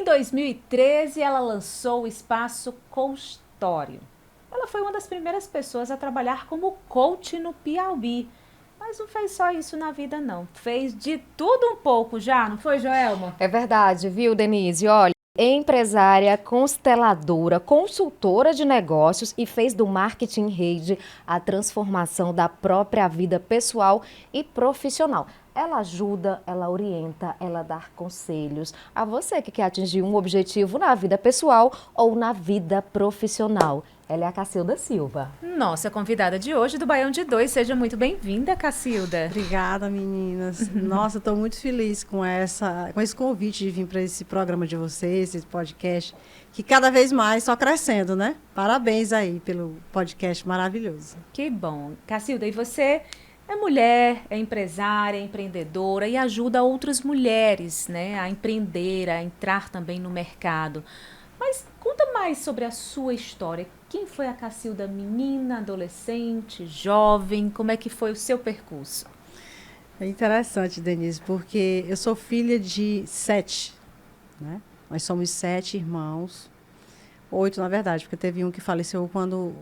Em 2013, ela lançou o Espaço Consultório. Ela foi uma das primeiras pessoas a trabalhar como coach no Piauí. Mas não fez só isso na vida, não. Fez de tudo um pouco já, não foi, Joelma? É verdade, viu, Denise? Olha, é empresária, consteladora, consultora de negócios e fez do marketing rede a transformação da própria vida pessoal e profissional. Ela ajuda, ela orienta, ela dá conselhos a você que quer atingir um objetivo na vida pessoal ou na vida profissional. Ela é a Cacilda Silva. Nossa convidada de hoje do Baião de Dois. Seja muito bem-vinda, Cacilda. Obrigada, meninas. Nossa, estou muito feliz com esse convite de vir para esse programa de vocês, esse podcast, que cada vez mais só crescendo, né? Parabéns aí pelo podcast maravilhoso. Que bom. Cacilda, e você é mulher, é empresária, é empreendedora e ajuda outras mulheres, né, a empreender, a entrar também no mercado. Mas conta mais sobre a sua história. Quem foi a Cacilda menina, adolescente, jovem? Como é que foi o seu percurso? É interessante, Denise, porque eu sou filha de 7, né? Nós somos 7 irmãos, 8 na verdade, porque teve um que faleceu quando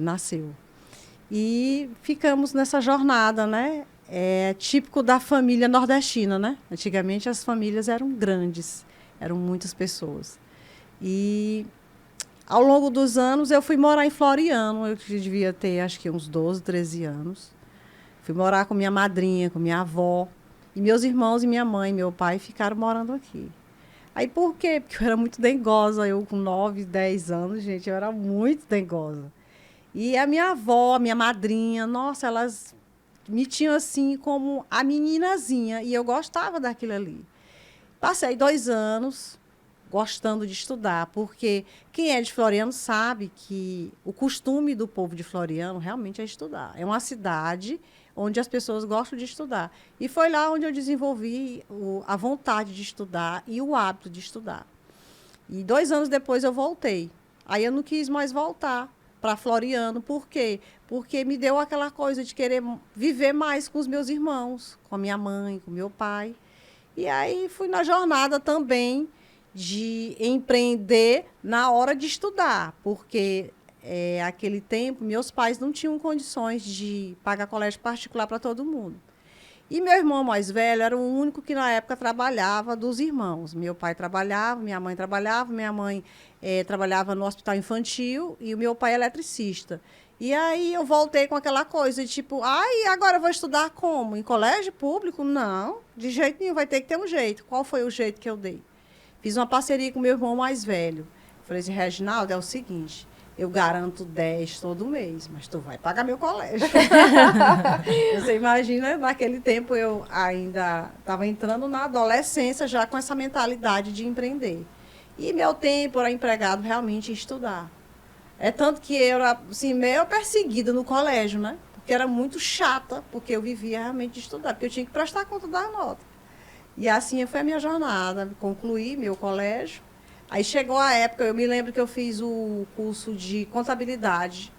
nasceu. E ficamos nessa jornada, né? É típico da família nordestina, né? Antigamente as famílias eram grandes, eram muitas pessoas. E ao longo dos anos eu fui morar em Floriano, eu devia ter acho que uns 12, 13 anos. Fui morar com minha madrinha, com minha avó. E meus irmãos e minha mãe, meu pai ficaram morando aqui. Aí por quê? Porque eu era muito dengosa, eu com 9, 10 anos, gente, eu era muito dengosa. E a minha avó, a minha madrinha, nossa, elas me tinham assim como a meninazinha. E eu gostava daquilo ali. Passei 2 anos gostando de estudar, porque quem é de Floriano sabe que o costume do povo de Floriano realmente é estudar. É uma cidade onde as pessoas gostam de estudar. E foi lá onde eu desenvolvi a vontade de estudar e o hábito de estudar. E 2 anos depois eu voltei. Aí eu não quis mais voltar para Floriano. Por quê? Porque me deu aquela coisa de querer viver mais com os meus irmãos, com a minha mãe, com meu pai. E aí fui na jornada também de empreender na hora de estudar, porque aquele tempo meus pais não tinham condições de pagar colégio particular para todo mundo. E meu irmão mais velho era o único que na época trabalhava dos irmãos. Meu pai trabalhava, minha mãe trabalhava no hospital infantil e o meu pai é eletricista. E aí eu voltei com aquela coisa de tipo, agora eu vou estudar como? Em colégio público? Não, de jeito nenhum, vai ter que ter um jeito. Qual foi o jeito que eu dei? Fiz uma parceria com meu irmão mais velho. Falei assim, Reginaldo, é o seguinte, eu garanto 10 todo mês, mas tu vai pagar meu colégio. Você imagina, naquele tempo eu ainda estava entrando na adolescência já com essa mentalidade de empreender. E meu tempo era empregado realmente em estudar. É tanto que eu era assim, meio perseguida no colégio, né? Porque era muito chata, porque eu vivia realmente de estudar, porque eu tinha que prestar conta da nota. E assim foi a minha jornada. Concluí meu colégio. Aí chegou a época, eu me lembro que eu fiz o curso de contabilidade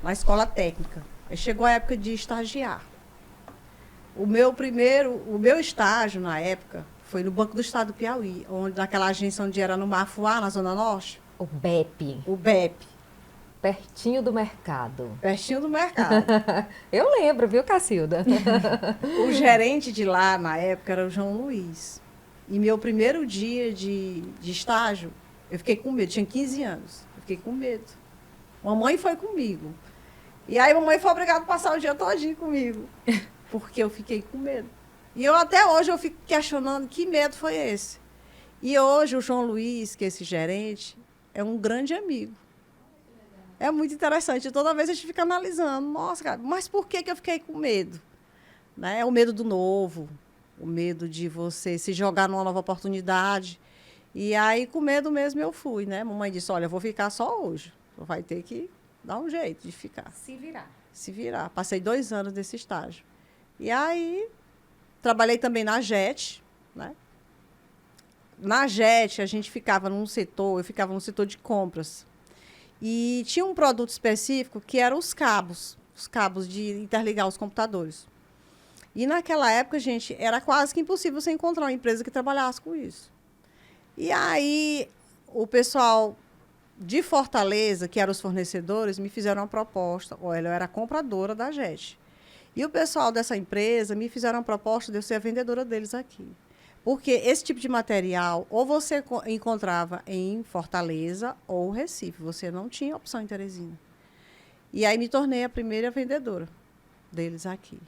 na escola técnica. Aí chegou a época de estagiar. O meu estágio na época foi no Banco do Estado do Piauí, naquela agência onde era no Mafuá, na Zona Norte. O BEP. O BEP. Pertinho do mercado. Pertinho do mercado. Eu lembro, viu, Cacilda? O gerente de lá, na época, era o João Luiz. E meu primeiro dia de estágio, eu fiquei com medo. Tinha 15 anos. Eu fiquei com medo. Mamãe foi comigo. E aí, mamãe foi obrigada a passar o dia todinho comigo. Porque eu fiquei com medo. E até hoje, eu fico questionando que medo foi esse. E hoje, o João Luiz, que é esse gerente, é um grande amigo. É muito interessante. Toda vez a gente fica analisando. Nossa, cara, mas por que eu fiquei com medo? Né? O medo do novo, o medo de você se jogar numa nova oportunidade. E aí, com medo mesmo, eu fui, né? Mamãe disse, olha, eu vou ficar só hoje. Tu vai ter que dar um jeito de ficar. Se virar. Se virar. Passei 2 anos nesse estágio. E aí, trabalhei também na JET, né? Na JET, a gente ficava num setor, eu ficava no setor de compras. E tinha um produto específico que eram os cabos de interligar os computadores. E naquela época, gente, era quase que impossível você encontrar uma empresa que trabalhasse com isso. E aí, o pessoal de Fortaleza, que eram os fornecedores, me fizeram uma proposta. Olha, eu era compradora da JET. E o pessoal dessa empresa me fizeram uma proposta de eu ser a vendedora deles aqui. Porque esse tipo de material, ou você encontrava em Fortaleza ou Recife. Você não tinha opção em Teresina. E aí me tornei a primeira vendedora deles aqui.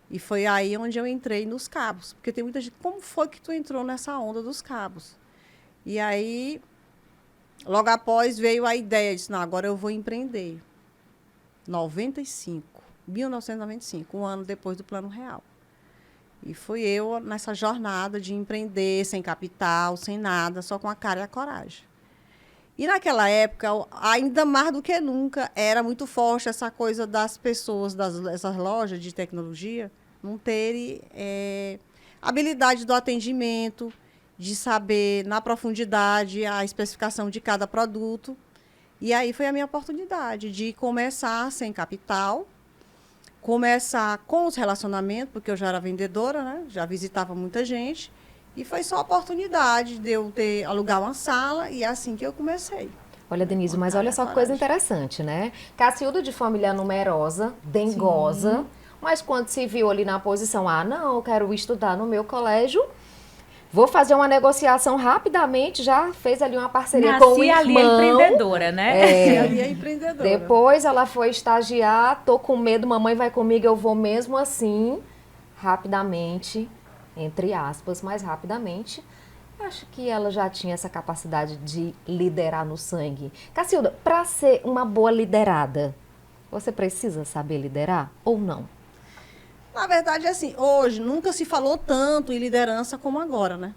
E foi aí onde eu entrei nos cabos. Porque tem muita gente, como foi que tu entrou nessa onda dos cabos? E aí, logo após, veio a ideia, disse, não, agora eu vou empreender. 1995, um ano depois do Plano Real. E fui eu nessa jornada de empreender, sem capital, sem nada, só com a cara e a coragem. E naquela época, ainda mais do que nunca, era muito forte essa coisa das pessoas, dessas lojas de tecnologia, não terem habilidade do atendimento, de saber na profundidade a especificação de cada produto. E aí foi a minha oportunidade de começar sem capital, começar com os relacionamentos, porque eu já era vendedora, né? Já visitava muita gente. E foi só a oportunidade de eu alugar uma sala e é assim que eu comecei. Olha, Denise, mas olha só que coisa interessante, né? Cacilda de família numerosa, dengosa, mas quando se viu ali na posição, não, eu quero estudar no meu colégio, vou fazer uma negociação rapidamente, já fez ali uma parceria com o irmão. Ali a empreendedora, né? Ali a empreendedora. Depois ela foi estagiar, tô com medo, mamãe vai comigo, eu vou mesmo assim, rapidamente, entre aspas, mais rapidamente. Acho que ela já tinha essa capacidade de liderar no sangue. Cacilda, para ser uma boa liderada, você precisa saber liderar ou não? Na verdade, assim, hoje nunca se falou tanto em liderança como agora, né?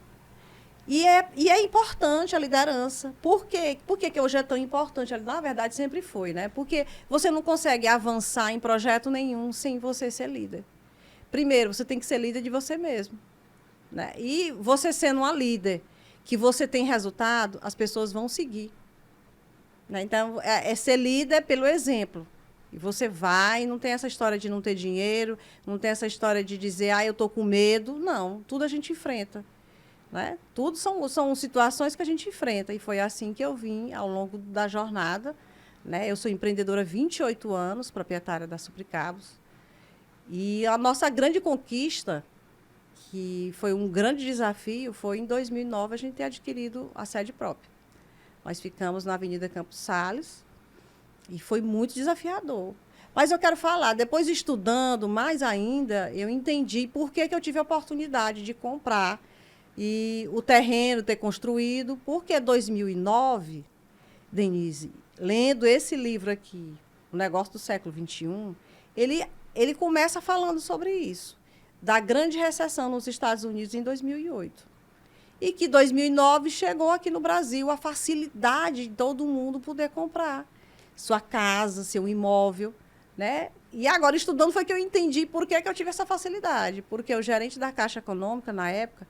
E é importante a liderança. Por quê? Por que hoje é tão importante? Na verdade, sempre foi, né? Porque você não consegue avançar em projeto nenhum sem você ser líder. Primeiro, você tem que ser líder de você mesmo. Né? E você sendo uma líder, que você tem resultado, as pessoas vão seguir. Né? Então, é ser líder pelo exemplo. E você vai, não tem essa história de não ter dinheiro, não tem essa história de dizer, eu estou com medo. Não, tudo a gente enfrenta. Né? Tudo são situações que a gente enfrenta. E foi assim que eu vim ao longo da jornada. Né? Eu sou empreendedora há 28 anos, proprietária da Supricabos. E a nossa grande conquista, que foi um grande desafio, foi em 2009 a gente ter adquirido a sede própria. Nós ficamos na Avenida Campos Sales e foi muito desafiador. Mas eu quero falar, depois estudando mais ainda, eu entendi por que eu tive a oportunidade de comprar e o terreno ter construído, porque 2009, Denise, lendo esse livro aqui, O Negócio do Século XXI, ele começa falando sobre isso, da grande recessão nos Estados Unidos em 2008. E que 2009 chegou aqui no Brasil a facilidade de todo mundo poder comprar sua casa, seu imóvel. Né? E agora, estudando, foi que eu entendi por que eu tive essa facilidade. Porque o gerente da Caixa Econômica, na época,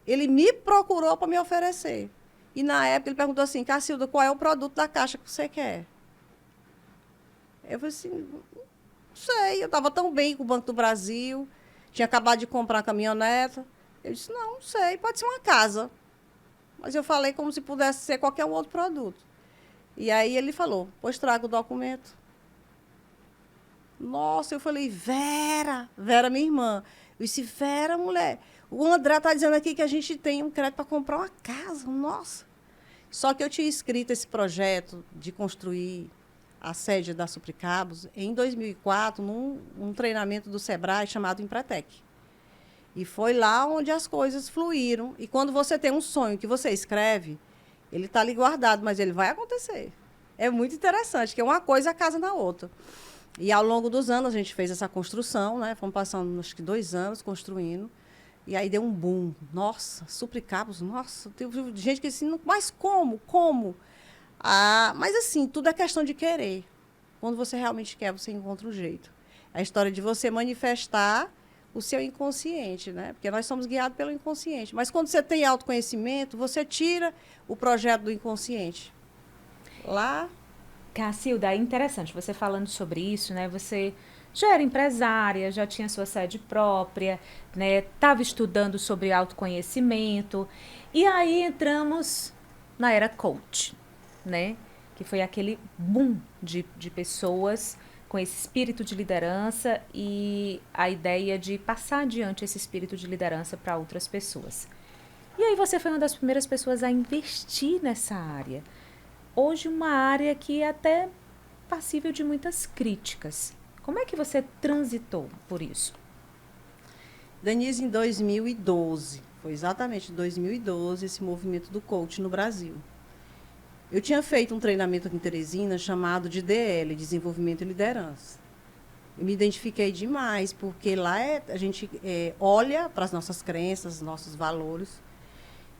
ele me procurou para me oferecer. E, na época, ele perguntou assim, Cacilda, qual é o produto da Caixa que você quer? Eu falei assim, não sei, eu estava tão bem com o Banco do Brasil, tinha acabado de comprar a caminhoneta. Eu disse, não sei, pode ser uma casa. Mas eu falei como se pudesse ser qualquer outro produto. E aí ele falou, pois traga o documento. Nossa, eu falei, Vera, minha irmã. Eu disse, Vera, mulher, o André está dizendo aqui que a gente tem um crédito para comprar uma casa, nossa. Só que eu tinha escrito esse projeto de construir a sede da Supricabos em 2004, num treinamento do Sebrae chamado Empretec. E foi lá onde as coisas fluíram. E quando você tem um sonho que você escreve, ele está ali guardado, mas ele vai acontecer. É muito interessante, que uma coisa casa na outra. E ao longo dos anos a gente fez essa construção, né? Fomos passando acho que 2 anos construindo. E aí deu um boom. Nossa, Supricabos, nossa, tem gente que disse, mas como? Como? Mas assim, tudo é questão de querer. Quando você realmente quer, você encontra um jeito. É a história de você manifestar o seu inconsciente, né? Porque nós somos guiados pelo inconsciente. Mas quando você tem autoconhecimento, você tira o projeto do inconsciente. Lá... Cacilda, é interessante você falando sobre isso, né? Você já era empresária, já tinha sua sede própria, né? Estava estudando sobre autoconhecimento. E aí entramos na era coach, né? Que foi aquele boom de pessoas com esse espírito de liderança e a ideia de passar adiante esse espírito de liderança para outras pessoas. E aí você foi uma das primeiras pessoas a investir nessa área. Hoje uma área que é até passível de muitas críticas. Como é que você transitou por isso? Denise, em 2012, foi exatamente em 2012 esse movimento do coach no Brasil. Eu tinha feito um treinamento aqui em Teresina chamado de DL, Desenvolvimento e Liderança. Eu me identifiquei demais, porque lá a gente olha para as nossas crenças, nossos valores.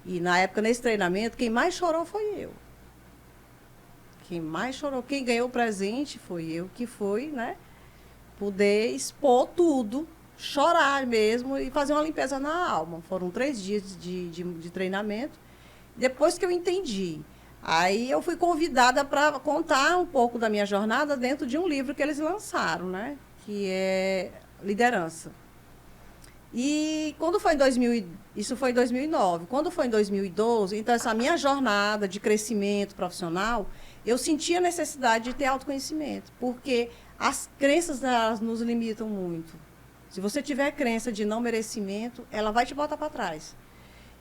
E na época, nesse treinamento, quem mais chorou foi eu. Quem mais chorou, quem ganhou o presente foi eu, que foi, né, poder expor tudo, chorar mesmo e fazer uma limpeza na alma. Foram 3 dias de treinamento. Depois que eu entendi, aí eu fui convidada para contar um pouco da minha jornada dentro de um livro que eles lançaram, né, que é Liderança. E quando foi isso foi em 2009. Quando foi em 2012, então essa minha jornada de crescimento profissional, eu senti a necessidade de ter autoconhecimento, porque as crenças elas nos limitam muito. Se você tiver crença de não merecimento, ela vai te botar para trás.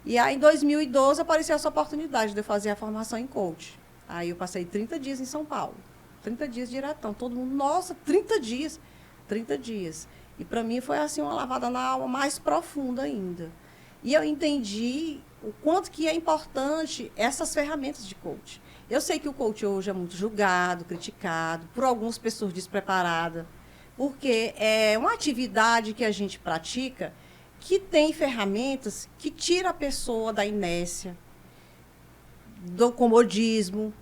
E aí, em 2012, apareceu essa oportunidade de eu fazer a formação em coach. Aí eu passei 30 dias em São Paulo. 30 dias diretão. Todo mundo, nossa, 30 dias. 30 dias. E para mim foi assim uma lavada na alma mais profunda ainda. E eu entendi o quanto que é importante essas ferramentas de coach. Eu sei que o coach hoje é muito julgado, criticado, por algumas pessoas despreparadas, porque é uma atividade que a gente pratica que tem ferramentas que tira a pessoa da inércia, do comodismo,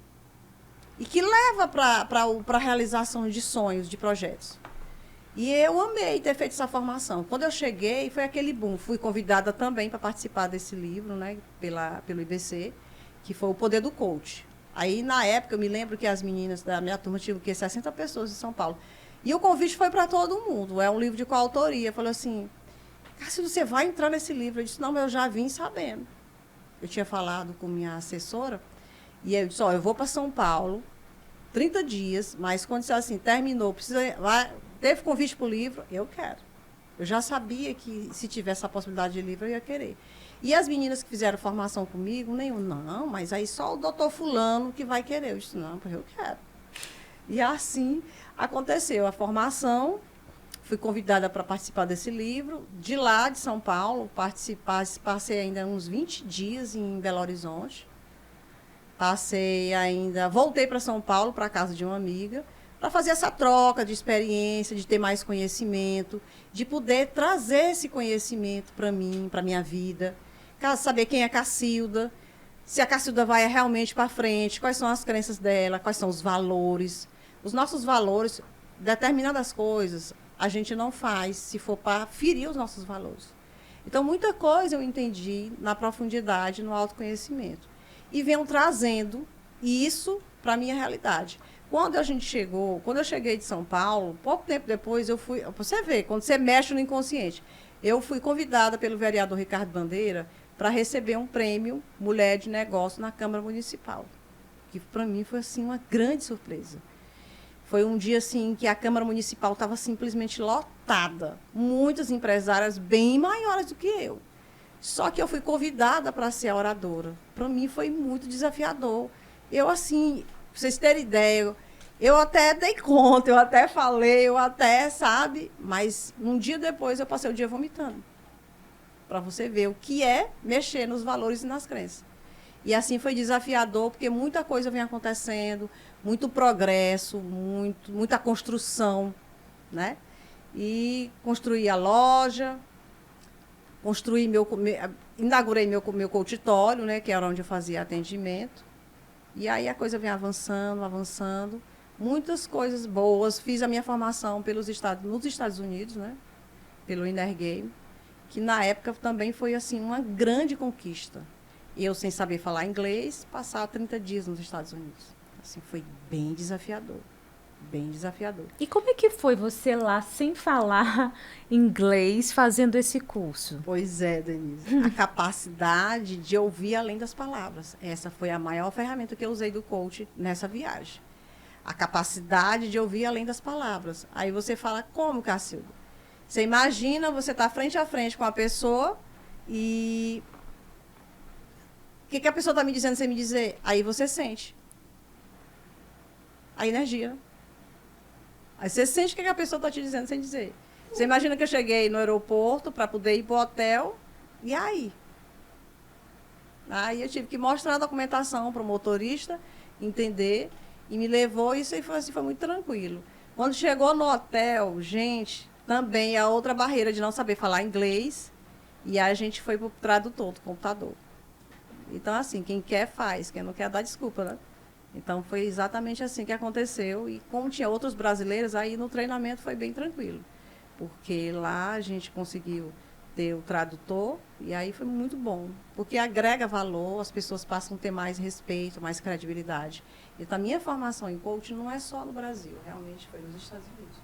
e que leva para a realização de sonhos, de projetos. E eu amei ter feito essa formação. Quando eu cheguei, foi aquele boom. Fui convidada também para participar desse livro, né, pelo IBC, que foi O Poder do Coach. Aí, na época, eu me lembro que as meninas da minha turma tinham 60 pessoas em São Paulo. E o convite foi para todo mundo. É um livro de coautoria. Falou assim, Cássio, você vai entrar nesse livro? Eu disse, não, mas eu já vim sabendo. Eu tinha falado com minha assessora, e eu disse, ó, eu vou para São Paulo, 30 dias, mas quando você assim, terminou, teve convite para o livro, eu quero. Eu já sabia que se tivesse a possibilidade de livro, eu ia querer. E as meninas que fizeram formação comigo, nenhum, não, mas aí só o doutor fulano que vai querer. Eu disse, não, eu quero. E assim aconteceu a formação, fui convidada para participar desse livro. De lá, de São Paulo, passei ainda uns 20 dias em Belo Horizonte. Voltei para São Paulo, para a casa de uma amiga, para fazer essa troca de experiência, de ter mais conhecimento, de poder trazer esse conhecimento para mim, para a minha vida. Saber quem é Cacilda, se a Cacilda vai realmente para frente, quais são as crenças dela, quais são os valores. Os nossos valores, determinadas coisas, a gente não faz se for para ferir os nossos valores. Então, muita coisa eu entendi na profundidade, no autoconhecimento. E venho trazendo isso para a minha realidade. Quando eu cheguei de São Paulo, pouco tempo depois eu fui, você vê, quando você mexe no inconsciente, eu fui convidada pelo vereador Ricardo Bandeira para receber um prêmio Mulher de Negócio na Câmara Municipal, que para mim foi assim uma grande surpresa. Foi um dia assim que a Câmara Municipal estava simplesmente lotada, muitas empresárias bem maiores do que eu. Só que eu fui convidada para ser a oradora. Para mim foi muito desafiador. Eu assim, pra vocês terem ideia, eu até dei conta, eu até falei, sabe? Mas um dia depois eu passei o dia vomitando. Para você ver o que é mexer nos valores e nas crenças. E assim foi desafiador, porque muita coisa vem acontecendo, muito progresso, muita construção, né? E construí a loja, inaugurei meu consultório, né? Que era onde eu fazia atendimento. E aí a coisa vem avançando, avançando. Muitas coisas boas. Fiz a minha formação nos Estados Unidos, né? Pelo Energame, que na época também foi assim uma grande conquista. Eu, sem saber falar inglês, passar 30 dias nos Estados Unidos. Assim, foi bem desafiador. bem desafiador. E como é que foi você lá, sem falar inglês, fazendo esse curso? Pois é, Denise. A capacidade de ouvir além das palavras. Essa foi a maior ferramenta que eu usei do coach nessa viagem. A capacidade de ouvir além das palavras. Aí você fala, como, Cacilda? Você imagina, você está frente a frente com a pessoa e... O que a pessoa está me dizendo sem me dizer? Aí você sente. A energia. Aí você sente o que a pessoa está te dizendo sem dizer. Você imagina que eu cheguei no aeroporto para poder ir para o hotel. E aí? Aí eu tive que mostrar a documentação para o motorista, entender. E me levou, isso aí foi, assim, foi muito tranquilo. Quando chegou no hotel, gente, também a outra barreira de não saber falar inglês. E aí a gente foi para o tradutor do computador. Então, assim, quem quer faz, quem não quer dá desculpa, né? Então, foi exatamente assim que aconteceu. E como tinha outros brasileiros, aí no treinamento foi bem tranquilo. Porque lá a gente conseguiu ter o tradutor e aí foi muito bom. Porque agrega valor, as pessoas passam a ter mais respeito, mais credibilidade. Então, a minha formação em coaching não é só no Brasil, realmente foi nos Estados Unidos.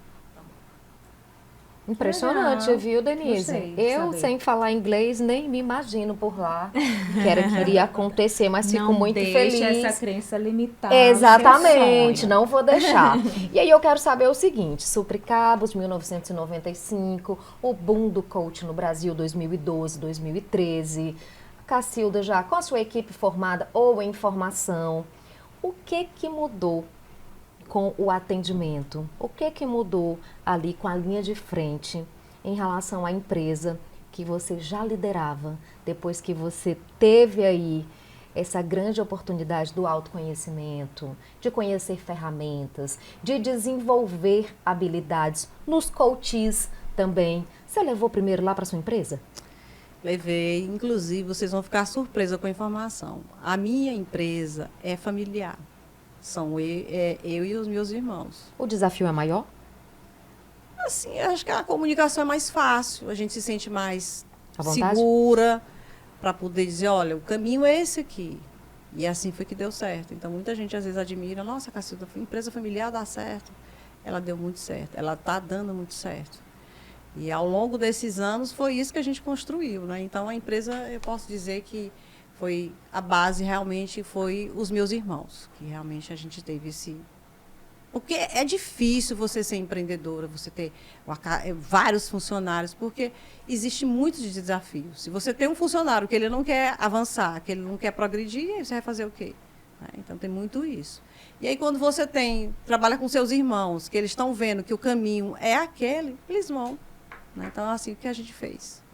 Impressionante, Legal. viu, Denise? Gostei de Eu, saber. sem falar inglês, nem me imagino por lá que iria acontecer, mas fico muito deixe feliz. essa crença limitar Exatamente, o seu sonho. não vou deixar. E aí eu quero saber o seguinte, Supricabos, 1995, o boom do coach no Brasil, 2012, 2013. Cacilda já com a sua equipe formada ou em formação, o que mudou com o atendimento? O que mudou ali com a linha de frente em relação à empresa que você já liderava, depois que você teve aí essa grande oportunidade do autoconhecimento, de conhecer ferramentas, de desenvolver habilidades nos coaches também? Você levou primeiro lá para sua empresa? Levei, inclusive, vocês vão ficar surpresa com a informação. A minha empresa é familiar. São eu e os meus irmãos. O desafio é maior? Assim, eu acho que a comunicação é mais fácil, a gente se sente mais À vontade? segura para poder dizer, olha, o caminho é esse aqui. E assim foi que deu certo. Então, muita gente às vezes admira, nossa, Cacilda, empresa familiar dá certo. Ela deu muito certo, ela está dando muito certo. E ao longo desses anos foi isso que a gente construiu, né? Então, a empresa, eu posso dizer que foi a base realmente foi os meus irmãos, que realmente a gente teve esse... Porque é difícil você ser empreendedora, você ter vários funcionários, porque existe muitos desafios. Se você tem um funcionário que ele não quer avançar, que ele não quer progredir, aí você vai fazer o quê? Então, tem muito isso. E aí, quando você trabalha com seus irmãos, que eles estão vendo que o caminho é aquele, eles vão. Então, é assim que a gente fez.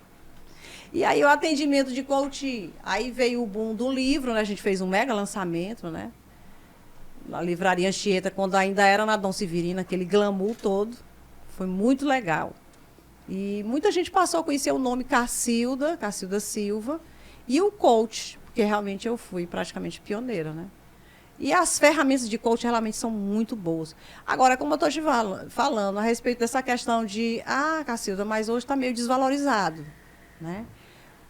E aí, o atendimento de coach, aí veio o boom do livro, né? A gente fez um mega lançamento, né? Na Livraria Anchieta, quando ainda era na Dom Severino, aquele glamour todo. Foi muito legal. E muita gente passou a conhecer o nome Cacilda Silva, e o coach, porque realmente eu fui praticamente pioneira, né? E as ferramentas de coach realmente são muito boas. Agora, como eu estou te falando a respeito dessa questão de, Cacilda, mas hoje está meio desvalorizado, né?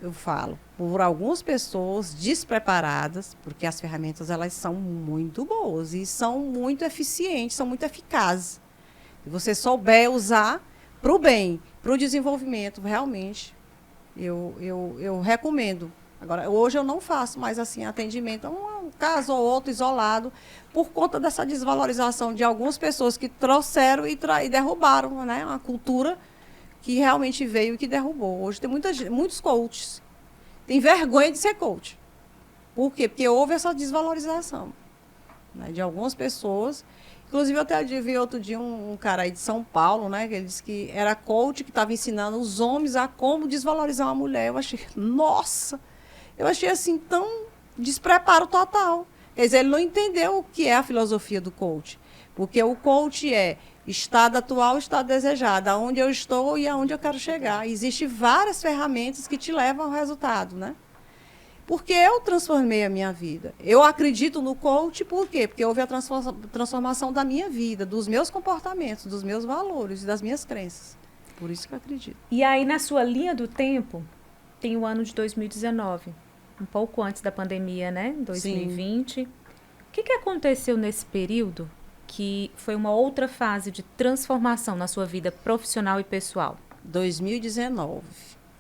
Eu falo, por algumas pessoas despreparadas, porque as ferramentas elas são muito boas e são muito eficientes, são muito eficazes. Se você souber usar para o bem, para o desenvolvimento, realmente, eu recomendo. Agora, hoje eu não faço mais assim atendimento, um caso ou outro isolado, por conta dessa desvalorização de algumas pessoas que trouxeram e derrubaram, né, uma cultura que realmente veio e que derrubou. Hoje tem muitos coaches. Tem vergonha de ser coach. Por quê? Porque houve essa desvalorização, né, de algumas pessoas. Inclusive, eu até vi outro dia um cara aí de São Paulo, né, que ele disse que era coach que estava ensinando os homens a como desvalorizar uma mulher. Eu achei, nossa! Eu achei assim tão despreparo total. Quer dizer, ele não entendeu o que é a filosofia do coach. Porque o coach é estado atual, estado desejado, aonde eu estou e aonde eu quero chegar. Existem várias ferramentas que te levam ao resultado, né? Porque eu transformei a minha vida. Eu acredito no coach, por quê? Porque houve a transformação da minha vida, dos meus comportamentos, dos meus valores e das minhas crenças. Por isso que eu acredito. E aí, na sua linha do tempo, tem o ano de 2019, um pouco antes da pandemia, né? 2020. Sim. O que aconteceu nesse período que foi uma outra fase de transformação na sua vida profissional e pessoal? 2019.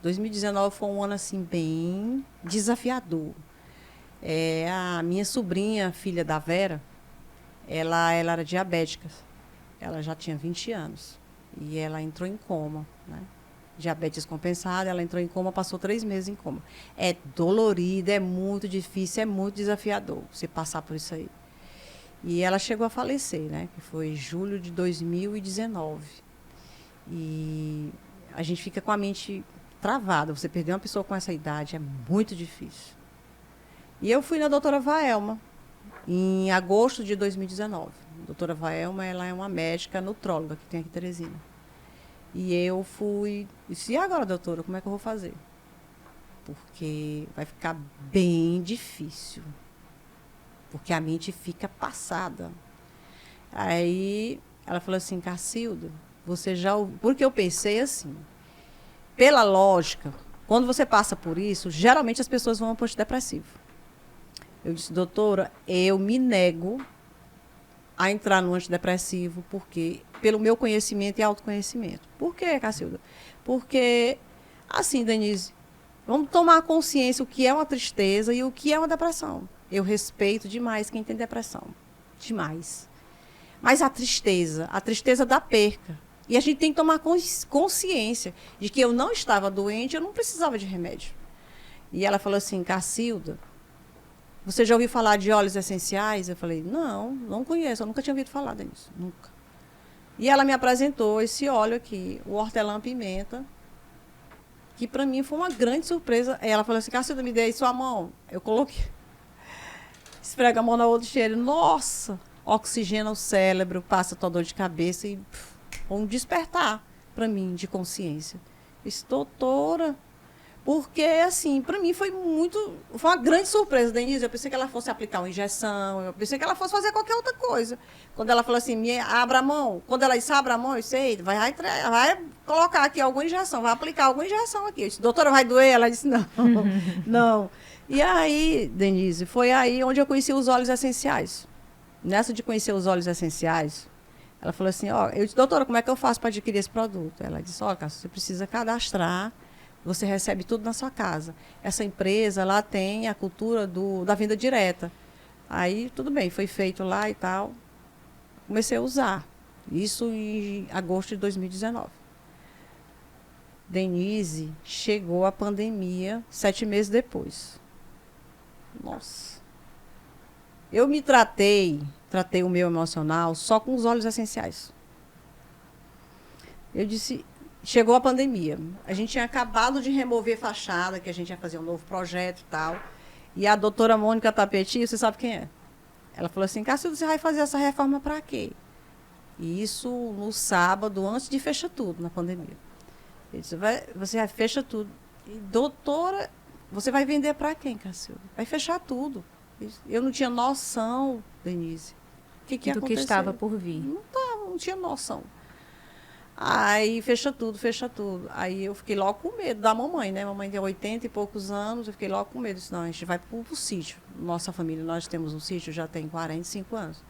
2019 foi um ano assim bem desafiador. A minha sobrinha, filha da Vera, ela era diabética. Ela já tinha 20 anos. E ela entrou em coma, né? Diabetes compensada, ela entrou em coma, passou 3 meses em coma. É dolorido, é muito difícil, é muito desafiador você passar por isso aí. E ela chegou a falecer, né? Que foi em julho de 2019. E a gente fica com a mente travada. Você perder uma pessoa com essa idade é muito difícil. E eu fui na doutora Vaelma, em agosto de 2019. A doutora Vaelma, ela é uma médica nutróloga que tem aqui em Teresina. E eu fui, disse, e agora, doutora, como é que eu vou fazer? Porque vai ficar bem difícil. Porque a mente fica passada. Aí ela falou assim, Cacilda, você já ouviu? Porque eu pensei assim, pela lógica, quando você passa por isso, geralmente as pessoas vão para o antidepressivo. Eu disse, doutora, eu me nego a entrar no antidepressivo, porque pelo meu conhecimento e autoconhecimento. Por quê, Cacilda? Porque, assim, Denise, vamos tomar consciência o que é uma tristeza e o que é uma depressão. Eu respeito demais quem tem depressão. Demais. Mas a tristeza da perca. E a gente tem que tomar consciência de que eu não estava doente, eu não precisava de remédio. E ela falou assim, Cacilda, você já ouviu falar de óleos essenciais? Eu falei, não conheço, eu nunca tinha ouvido falar disso, nunca. E ela me apresentou esse óleo aqui, o hortelã-pimenta, que para mim foi uma grande surpresa. Aí ela falou assim, Cacilda, me dê aí sua mão. Eu coloquei, esfrega a mão na outra cheira, nossa, oxigena o cérebro, passa tua dor de cabeça e um despertar para mim de consciência. Eu disse, doutora... Porque, assim, para mim foi uma grande surpresa, Denise. Eu pensei que ela fosse aplicar uma injeção, eu pensei que ela fosse fazer qualquer outra coisa. Quando ela falou assim, abra a mão, quando ela disse, abra a mão, eu disse, vai colocar aqui alguma injeção, vai aplicar alguma injeção aqui. Eu disse, doutora, vai doer? Ela disse, não, não. E aí, Denise, foi aí onde eu conheci os óleos essenciais. Nessa de conhecer os óleos essenciais, ela falou assim, eu disse, doutora, como é que eu faço para adquirir esse produto? Ela disse, Cássio, você precisa cadastrar. Você recebe tudo na sua casa. Essa empresa, lá tem a cultura da venda direta. Aí, tudo bem, foi feito lá e tal. Comecei a usar. Isso em agosto de 2019. Denise, chegou a pandemia 7 meses depois. Nossa. Eu me tratei o meu emocional só com os óleos essenciais. Eu disse... Chegou a pandemia. A gente tinha acabado de remover fachada, que a gente ia fazer um novo projeto e tal. E a doutora Mônica Tapeti, você sabe quem é? Ela falou assim, Cacilda, você vai fazer essa reforma para quê? E isso no sábado, antes de fechar tudo, na pandemia. Ele disse, você fecha tudo. E, doutora, você vai vender para quem, Cacilda? Vai fechar tudo. Eu não tinha noção, Denise, o que ia acontecer. Do que estava por vir. Não tinha noção. Aí fecha tudo. Aí eu fiquei logo com medo da mamãe, né? Mamãe tem 80 e poucos anos, eu fiquei logo com medo. Disse, não, a gente vai pro sítio. Nossa família, nós temos um sítio, já tem 45 anos,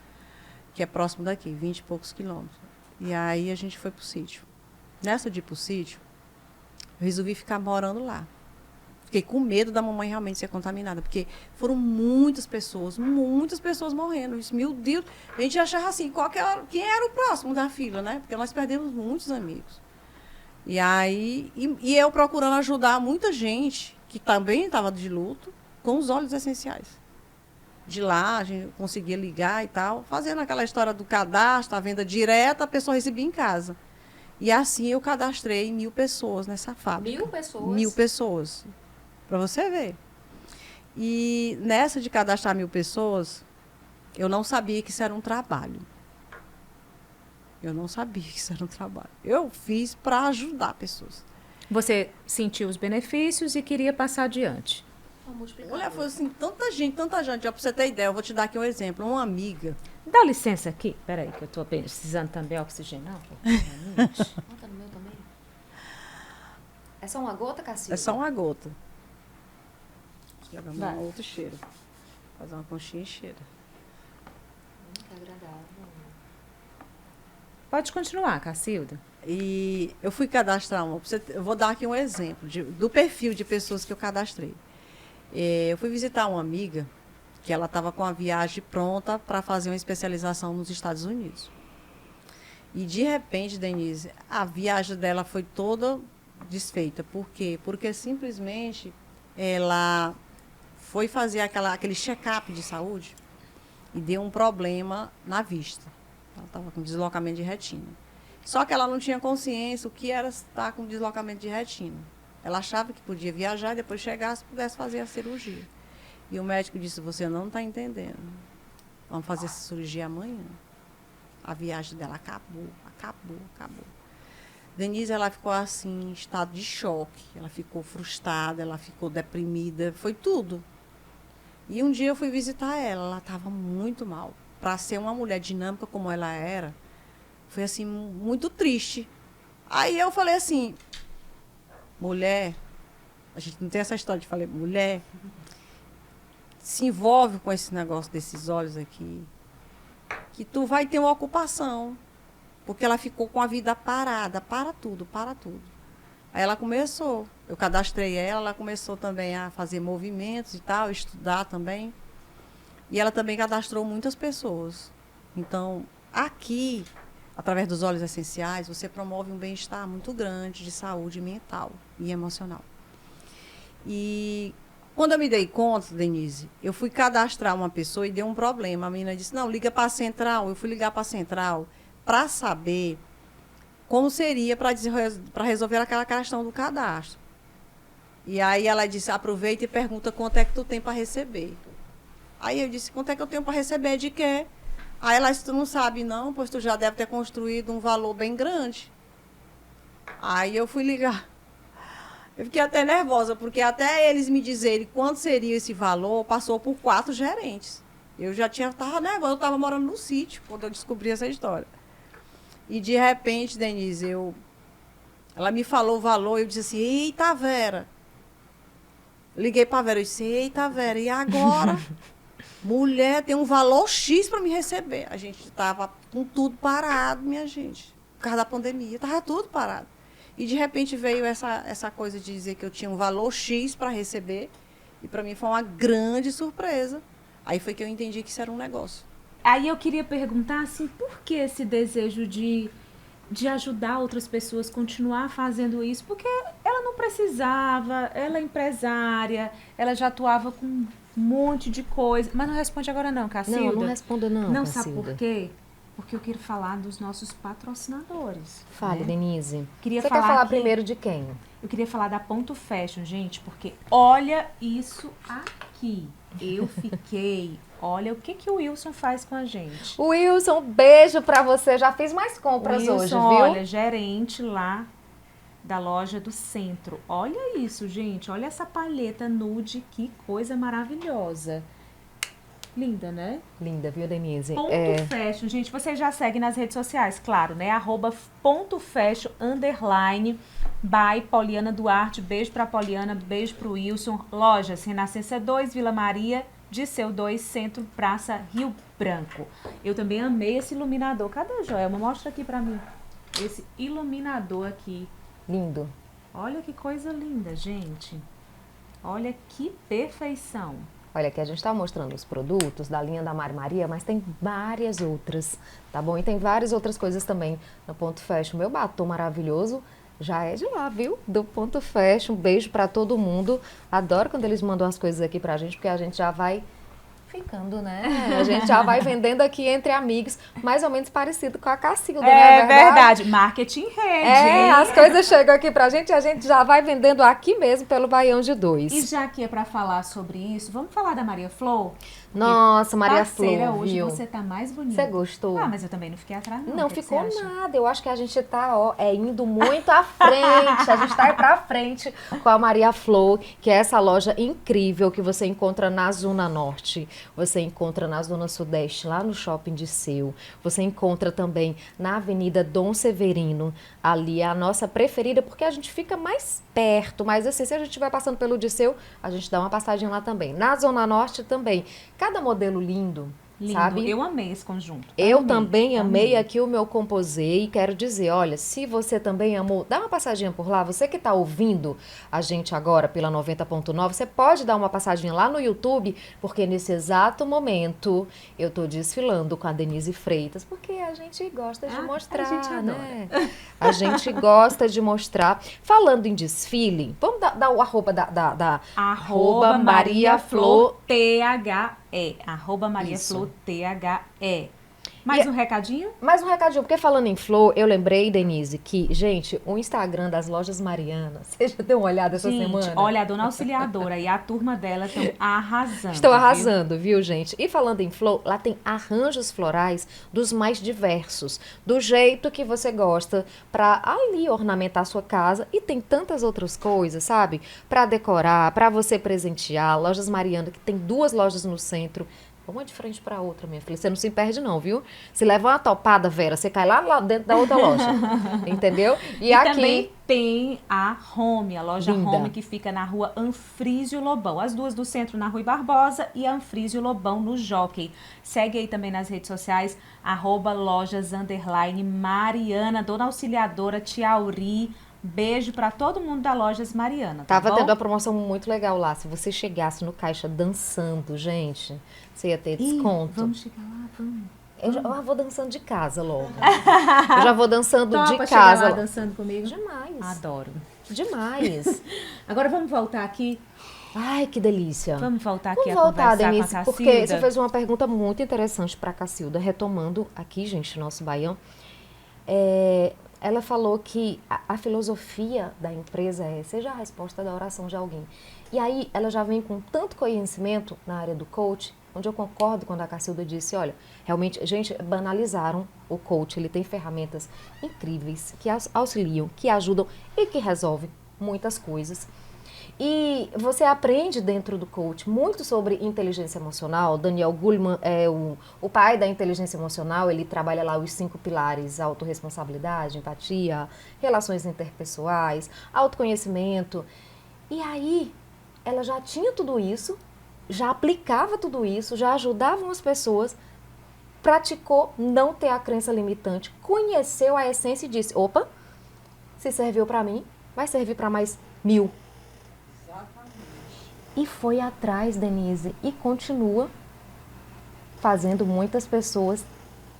que é próximo daqui, 20 e poucos quilômetros. E aí a gente foi pro sítio. Nessa de ir pro sítio, eu resolvi ficar morando lá. Fiquei com medo da mamãe realmente ser contaminada, porque foram muitas pessoas morrendo. Eu disse, meu Deus, a gente achava assim, quem era o próximo da fila, né? Porque nós perdemos muitos amigos. E aí, eu procurando ajudar muita gente, que também estava de luto, com os óleos essenciais. De lá, a gente conseguia ligar e tal, fazendo aquela história do cadastro, a venda direta, a pessoa recebia em casa. E assim eu cadastrei 1.000 pessoas nessa fábrica. 1.000 pessoas? 1.000 pessoas. Para você ver. E nessa de cadastrar 1.000 pessoas, eu não sabia que isso era um trabalho. Eu fiz para ajudar pessoas. Você sentiu os benefícios e queria passar adiante. Olha, foi assim, tanta gente. Ó, para você ter ideia, eu vou te dar aqui um exemplo. Uma amiga. Dá licença aqui. Peraí, que eu estou precisando também oxigenar. Bota no meu também. É só uma gota, Cacilda? É só uma gota. Jogar um outro cheiro. Fazer uma conchinha e cheira. Que agradável. Pode continuar, Cacilda. E eu fui cadastrar eu vou dar aqui um exemplo do perfil de pessoas que eu cadastrei. Eu fui visitar uma amiga que ela estava com a viagem pronta para fazer uma especialização nos Estados Unidos. E, de repente, Denise, a viagem dela foi toda desfeita. Por quê? Porque simplesmente ela foi fazer aquele check-up de saúde e deu um problema na vista. Ela estava com deslocamento de retina. Só que ela não tinha consciência o que era estar com deslocamento de retina. Ela achava que podia viajar e depois chegasse, pudesse fazer a cirurgia. E o médico disse, você não está entendendo. Vamos fazer essa cirurgia amanhã. A viagem dela acabou. Denise, ela ficou assim, em estado de choque. Ela ficou frustrada, ela ficou deprimida, foi tudo. E um dia eu fui visitar ela estava muito mal. Para ser uma mulher dinâmica como ela era, foi assim, muito triste. Aí eu falei assim, mulher, a gente não tem essa história de falar, mulher, se envolve com esse negócio desses olhos aqui, que tu vai ter uma ocupação. Porque ela ficou com a vida parada, para tudo. Aí ela começou, eu cadastrei ela começou também a fazer movimentos e tal, estudar também. E ela também cadastrou muitas pessoas. Então, aqui, através dos óleos essenciais, você promove um bem-estar muito grande de saúde mental e emocional. E quando eu me dei conta, Denise, eu fui cadastrar uma pessoa e deu um problema. A menina disse, não, liga para a central. Eu fui ligar para a central para saber como seria para resolver aquela questão do cadastro. E aí ela disse, aproveita e pergunta quanto é que tu tem para receber. Aí eu disse, quanto é que eu tenho para receber de quê? Aí ela disse, tu não sabe não, pois tu já deve ter construído um valor bem grande. Aí eu fui ligar. Eu fiquei até nervosa, porque até eles me dizerem quanto seria esse valor, passou por 4 gerentes. Eu já estava nervosa, eu estava morando no sítio, quando eu descobri essa história. E, de repente, Denise, ela me falou o valor, eu disse assim, eita, Vera. Liguei para a Vera, eu disse, eita, Vera, e agora? Mulher, tem um valor X para me receber. A gente estava com tudo parado, minha gente. Por causa da pandemia, estava tudo parado. E, de repente, veio essa coisa de dizer que eu tinha um valor X para receber. E, para mim, foi uma grande surpresa. Aí foi que eu entendi que isso era um negócio. Aí eu queria perguntar, assim, por que esse desejo de ajudar outras pessoas, continuar fazendo isso? Porque ela não precisava, ela é empresária, ela já atuava com um monte de coisa. Mas não responde agora não, Cacilda. Não respondo não, Não, Cacilda. sabe por quê? Porque eu quero falar dos nossos patrocinadores. Fale, né? Denise. Você quer falar primeiro de quem? Eu queria falar da Ponto Fashion, gente, porque olha isso aqui. Eu fiquei... Olha o que o Wilson faz com a gente. Wilson, beijo pra você. Já fiz mais compras Wilson, hoje, viu? Olha, gerente lá da loja do centro. Olha isso, gente. Olha essa palheta nude. Que coisa maravilhosa. Linda, né? Linda, viu, Denise? Ponto Fashion. Gente, você já segue nas redes sociais, claro, né? @.fashion_ by Poliana Duarte. Beijo pra Poliana, beijo pro Wilson. Lojas Renascença 2, Vila Maria, Disseu 2, Centro, Praça, Rio Branco. Eu também amei esse iluminador. Cadê, Joelma? Mostra aqui pra mim. Esse iluminador aqui. Lindo. Olha que coisa linda, gente. Olha que perfeição. Olha, aqui a gente está mostrando os produtos da linha da Mari Maria, mas tem várias outras, tá bom? E tem várias outras coisas também no Ponto Fashion. Meu batom maravilhoso já é de lá, viu? Do Ponto Fashion. Um beijo para todo mundo. Adoro quando eles mandam as coisas aqui pra gente, porque a gente já vai ficando, né? A gente já vai vendendo aqui entre amigos, mais ou menos parecido com a Cacilda, né? É verdade. Marketing rede. É, as coisas chegam aqui pra gente e a gente já vai vendendo aqui mesmo pelo Baião de 2. E já que é pra falar sobre isso, vamos falar da Maria Flor? Nossa, Maria Flor, hoje viu? você tá mais bonita. Você gostou? Ah, mas eu também não fiquei atrás, não. Não O que ficou você acha? nada. Eu acho que a gente tá, indo muito à frente. A gente tá aí pra frente com a Maria Flor, que é essa loja incrível que você encontra na Zona Norte. Você encontra na Zona Sudeste, lá no Shopping Disseu. Você encontra também na Avenida Dom Severino. Ali é a nossa preferida, porque a gente fica mais perto. Mas assim, se a gente estiver passando pelo Disseu, a gente dá uma passagem lá também. Na Zona Norte também. Cada modelo lindo, Lindo. sabe? Eu amei esse conjunto. Eu também amei amei. aqui o meu composei e quero dizer, olha, se você também amou, dá uma passadinha por lá, você que está ouvindo a gente agora pela 90.9, você pode dar uma passadinha lá no YouTube, porque nesse exato momento eu tô desfilando com a Denise Freitas, porque a gente gosta de mostrar, a gente adora. né? A gente gosta de mostrar. Falando em desfile, vamos dar o arroba da Arroba Maria Flor THE. Arroba Maria Isso. Flor THE. Mais E- um recadinho? Mais um recadinho, porque falando em flor, eu lembrei, Denise, que, gente, o Instagram das lojas Marianas, você já deu uma olhada essa Gente, semana? olha, a dona auxiliadora e a turma dela estão arrasando. Estão viu? arrasando, viu, gente? E falando em flor, lá tem arranjos florais dos mais diversos, do jeito que você gosta, pra ali ornamentar a sua casa. E tem tantas outras coisas, sabe? Pra decorar, pra você presentear. Lojas Mariana, que tem 2 lojas no centro. Uma de frente pra outra, minha filha. Você não se perde, não, viu? Se levar uma topada, Vera, você cai lá dentro da outra loja. Entendeu? E aqui. também tem a Home, a loja Linda. Home, que fica na rua Anfrísio Lobão. As duas do centro na Rui Barbosa e a Anfrísio Lobão no Jockey. Segue aí também nas redes sociais, @lojas_Mariana, dona auxiliadora, tia Auri. Beijo pra todo mundo da Lojas Mariana, tá Tava bom? tendo uma promoção muito legal lá. Se você chegasse no caixa dançando, gente, você ia ter Ih, desconto. vamos chegar lá, vamos. Eu vou dançando de casa logo. Eu já vou dançando de Topa chegar casa. lá dançando comigo? Demais. Adoro. Demais. Agora vamos voltar aqui. Ai, que delícia. Vamos voltar aqui Vamos a voltar, conversar Denise, com a porque Cacilda. você fez uma pergunta muito interessante para a Cacilda, retomando aqui, gente, nosso baião. Ela falou que a filosofia da empresa seja a resposta da oração de alguém. E aí ela já vem com tanto conhecimento na área do coach, onde eu concordo quando a Cacilda disse, olha, realmente, gente, banalizaram o coach, ele tem ferramentas incríveis que auxiliam, que ajudam e que resolvem muitas coisas. E você aprende dentro do coach muito sobre inteligência emocional. Daniel Goleman é o pai da inteligência emocional, ele trabalha lá os 5 pilares: autorresponsabilidade, empatia, relações interpessoais, autoconhecimento. E aí, ela já tinha tudo isso, já aplicava tudo isso, já ajudava as pessoas, praticou não ter a crença limitante, conheceu a essência e disse, opa, se serviu para mim, vai servir para mais 1000. E foi atrás, Denise, e continua fazendo muitas pessoas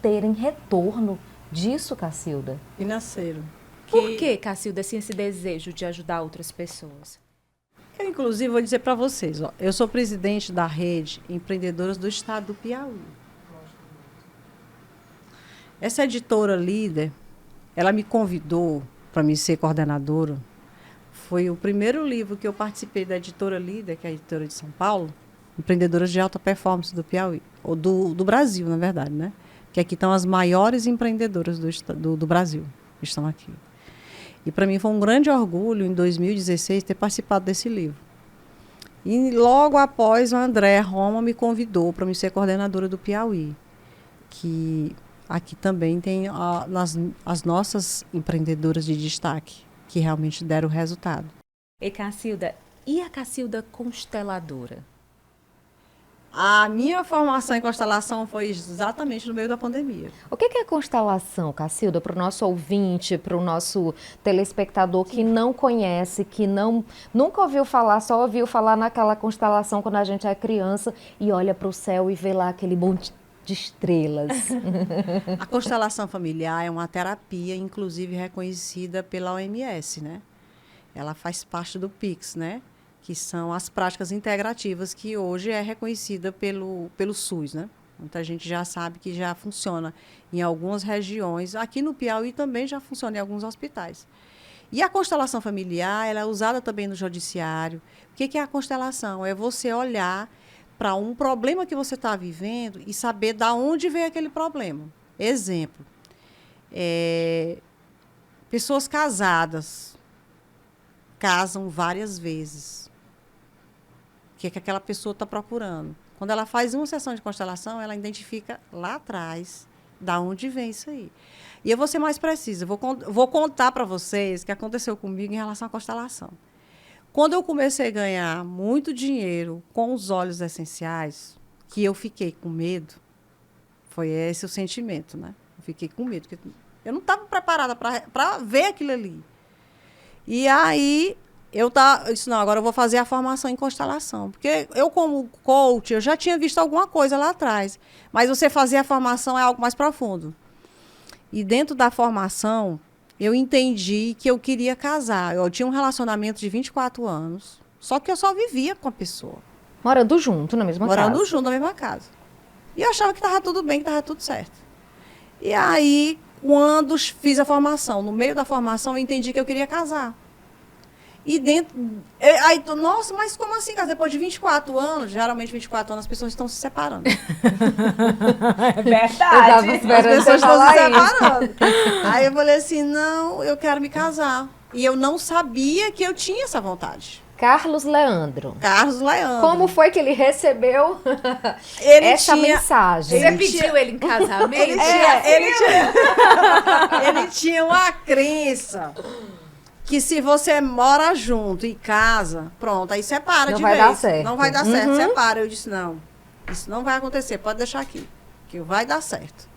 terem retorno disso, Cacilda. Financeiro. Por que, Cacilda, assim, esse desejo de ajudar outras pessoas? Eu, inclusive, vou dizer para vocês, ó, eu sou presidente da rede Empreendedoras do Estado do Piauí. Essa editora líder, ela me convidou para me ser coordenadora. Foi o primeiro livro que eu participei da editora líder, que é a editora de São Paulo, Empreendedoras de Alta Performance do Piauí, ou do Brasil, na verdade, né? Que aqui estão as maiores empreendedoras do Brasil, que estão aqui. E para mim foi um grande orgulho, em 2016, ter participado desse livro. E logo após, o André Roma me convidou para me ser coordenadora do Piauí, que aqui também tem as nossas empreendedoras de destaque, que realmente deram resultado. E Cacilda, e a Cacilda consteladora? A minha formação em constelação foi exatamente no meio da pandemia. O que é constelação, Cacilda, para o nosso ouvinte, para o nosso telespectador que não conhece, que nunca ouviu falar, só ouviu falar naquela constelação quando a gente é criança e olha para o céu e vê lá aquele monte de estrelas. A constelação familiar é uma terapia, inclusive reconhecida pela OMS, né? Ela faz parte do PICS, né? Que são as práticas integrativas que hoje é reconhecida pelo SUS, né? Muita gente já sabe que já funciona em algumas regiões. Aqui no Piauí também já funciona em alguns hospitais. E a constelação familiar, ela é usada também no judiciário. O que é a constelação? É você olhar para um problema que você está vivendo e saber de onde veio aquele problema. Exemplo, pessoas casadas casam várias vezes. O que é que aquela pessoa está procurando? Quando ela faz uma sessão de constelação, ela identifica lá atrás da onde vem isso aí. E eu vou ser mais precisa. Vou contar para vocês o que aconteceu comigo em relação à constelação. Quando eu comecei a ganhar muito dinheiro com os óleos essenciais, que eu fiquei com medo, Foi esse o sentimento, né? Eu fiquei com medo, porque eu não estava preparada para ver aquilo ali. E aí, eu disse, não, agora eu vou fazer a formação em constelação. Porque eu, como coach, eu já tinha visto alguma coisa lá atrás. Mas você fazer a formação é algo mais profundo. E dentro da formação, eu entendi que eu queria casar. Eu tinha um relacionamento de 24 anos, só que eu só vivia com a pessoa. Morando junto na mesma casa. Morando junto na mesma casa. E eu achava que estava tudo bem, que estava tudo certo. E aí, quando fiz a formação, no meio da formação, eu entendi que eu queria casar. E dentro... nossa, mas como assim, cara? Depois de 24 anos, geralmente 24 anos, as pessoas estão se separando. É verdade. As pessoas estão se separando. Aí eu falei assim, não, eu quero me casar. E eu não sabia que eu tinha essa vontade. Carlos Leandro. Carlos Leandro. Como foi que ele recebeu essa mensagem? Você pediu ele em casamento? Ele tinha uma crença que se você mora junto e casa, pronto, aí separa não de vai vez. Dar certo. Não vai dar certo, separa. Eu disse, não, isso não vai acontecer, pode deixar aqui, que vai dar certo.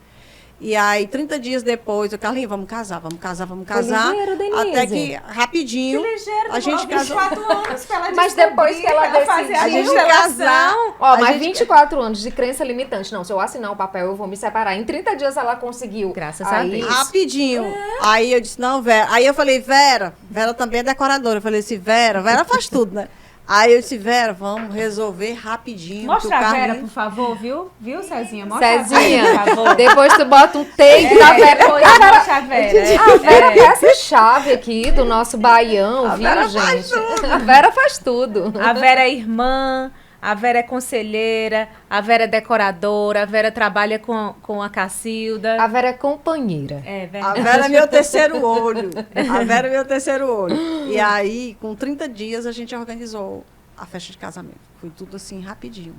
E aí, 30 dias depois, eu, Carlinhos, vamos casar. Ligeiro, Denise. Até que, rapidinho, Que ligeiro, a gente casou. 24 anos pra ela Mas depois que ela fazer a decidiu constelação. Ó, mas 24 anos de crença limitante. Não, se eu assinar o papel, eu vou me separar. Em 30 dias ela conseguiu. Graças a Deus. Rapidinho. Aí eu disse, não, Vera. Aí eu falei, Vera também é decoradora. Eu falei assim, Vera faz tudo, né? Aí eu disse, Vera, vamos resolver rapidinho. Mostra a Vera, por favor, viu? Viu, Cezinha? Mostra Cezinha, a Vera, por favor. depois tu bota um take da Vera. Mostra a Vera. A Vera é essa chave aqui do nosso baião, viu, gente? A Vera faz tudo. A Vera é irmã, a Vera é conselheira, a Vera é decoradora, a Vera trabalha com a Cacilda. A Vera é companheira. É A verdade. Vera é meu terceiro olho. A Vera é meu terceiro olho. E aí, com 30 dias, a gente organizou a festa de casamento. Foi tudo assim, rapidinho.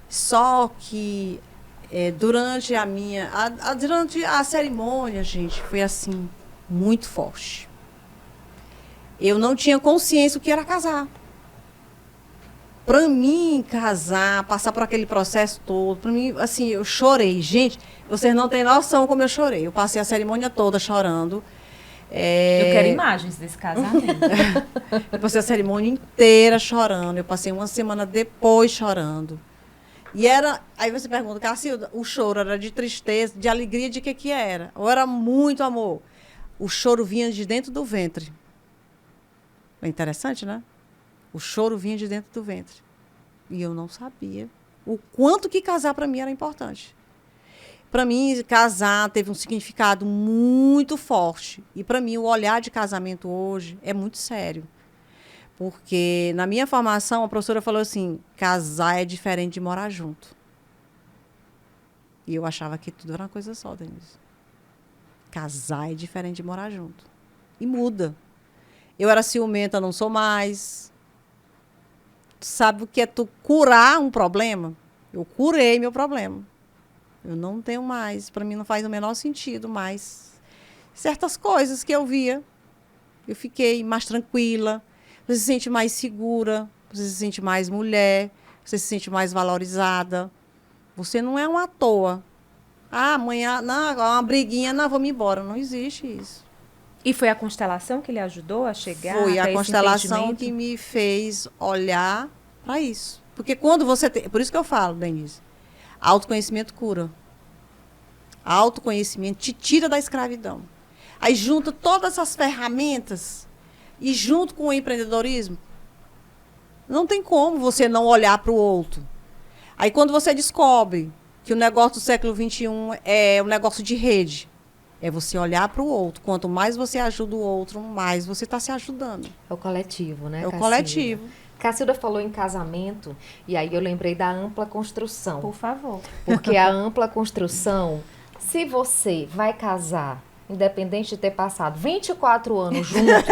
Só que durante durante a cerimônia, gente, foi assim, muito forte. Eu não tinha consciência do que era casar. Para mim, casar, passar por aquele processo todo, para mim, assim, eu chorei. Gente, vocês não têm noção como eu chorei. Eu passei a cerimônia toda chorando. Eu quero imagens desse casamento. Eu passei a cerimônia inteira chorando. Eu passei uma semana depois chorando. E era... Aí você pergunta, Cacilda, o choro era de tristeza, de alegria, de que era? Ou era muito amor? O choro vinha de dentro do ventre. É interessante, né? O choro vinha de dentro do ventre. E eu não sabia o quanto que casar para mim era importante. Para mim, casar teve um significado muito forte. E para mim, o olhar de casamento hoje é muito sério. Porque na minha formação, a professora falou assim, casar é diferente de morar junto. E eu achava que tudo era uma coisa só, Denise. Casar é diferente de morar junto. E muda. Eu era ciumenta, não sou mais. Sabe o que é tu curar um problema? Eu curei meu problema. Eu não tenho mais. Para mim não faz o menor sentido mais. Certas coisas que eu via, eu fiquei mais tranquila. Você se sente mais segura. Você se sente mais mulher. Você se sente mais valorizada. Você não é uma à toa. Ah, amanhã, não, uma briguinha, não, vamos embora. Não existe isso. E foi a constelação que lhe ajudou a chegar Foi até a constelação que me fez olhar para isso. Porque quando você tem... Por isso que eu falo, Denise, autoconhecimento cura. Autoconhecimento te tira da escravidão. Aí junta todas essas ferramentas e junto com o empreendedorismo, não tem como você não olhar para o outro. Aí quando você descobre que o negócio do século XXI é um negócio de rede, é você olhar para o outro. Quanto mais você ajuda o outro, mais você está se ajudando. É o coletivo, né, É o Cacilda? coletivo. Cacilda falou em casamento, e aí eu lembrei da ampla construção. Por favor. Porque a ampla construção, se você vai casar, independente de ter passado 24 anos juntos,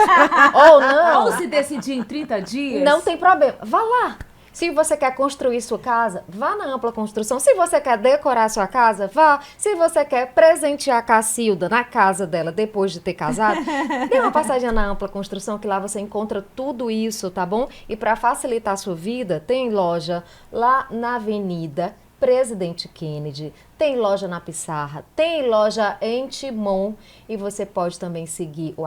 ou não... Ou se decidir em 30 dias. Não tem problema. Vá lá. Se você quer construir sua casa, vá na ampla construção. Se você quer decorar sua casa, vá. Se você quer presentear a Cacilda na casa dela depois de ter casado, dê uma passadinha na ampla construção, que lá você encontra tudo isso, tá bom? E para facilitar a sua vida, tem loja lá na Avenida Presidente Kennedy, tem loja na Pissarra, tem loja em Timon e você pode também seguir o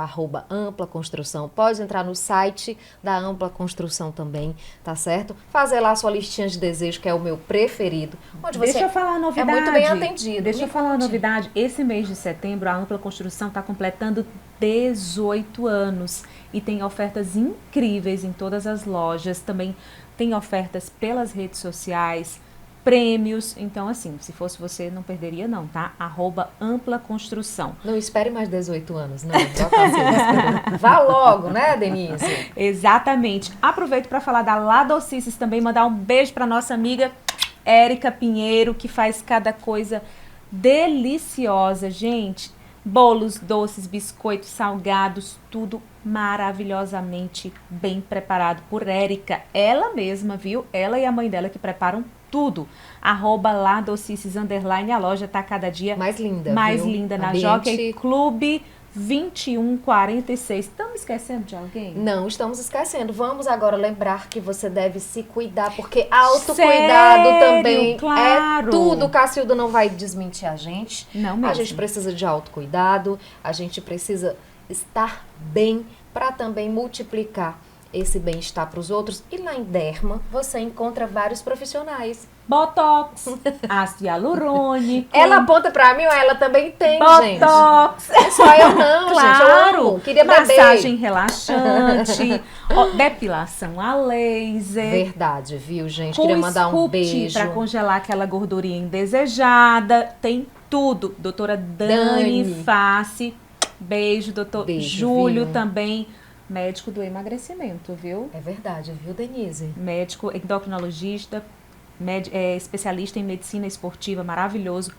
@Ampla Construção. Pode entrar no site da Ampla Construção também, tá certo? Fazer lá a sua listinha de desejo, que é o meu preferido. Onde você Deixa eu falar uma novidade. é muito bem atendido. Deixa eu falar uma novidade. Esse mês de setembro, a Ampla Construção está completando 18 anos e tem ofertas incríveis em todas as lojas. Também tem ofertas pelas redes sociais, prêmios. Então, assim, se fosse você, não perderia não, tá? @Ampla Construção. Não espere mais 18 anos, não. Vá logo, né, Denise? Exatamente. Aproveito para falar da Ladocices também, mandar um beijo para nossa amiga Érica Pinheiro, que faz cada coisa deliciosa, gente. Bolos, doces, biscoitos, salgados, tudo maravilhosamente bem preparado por Érica. Ela mesma, viu? Ela e a mãe dela que preparam tudo. @Ladocices_, a loja tá cada dia mais linda, mais viu? linda na Ambiente... Jockey Clube 2146. Estamos esquecendo de alguém? Não estamos esquecendo. Vamos agora lembrar que você deve se cuidar, porque autocuidado também claro. É tudo. Cacilda não vai desmentir a gente. Não mesmo. A gente precisa de autocuidado, a gente precisa estar bem para também multiplicar esse bem-estar para os outros. E lá em Derma você encontra vários profissionais. Botox, ácido hialurônico. Ela aponta pra mim, ou ela também tem, gente. Botox. Não é só eu não, Claro. gente. Eu amo. Queria beber. Massagem relaxante, depilação a laser. Verdade, viu, gente? Queria mandar um beijo. Pra congelar aquela gordurinha indesejada. Tem tudo. Doutora Dani Face. Beijo, doutor Beijo, Júlio viu? também. Médico do emagrecimento, viu? É verdade, viu, Denise? Médico endocrinologista, especialista em medicina esportiva, maravilhoso.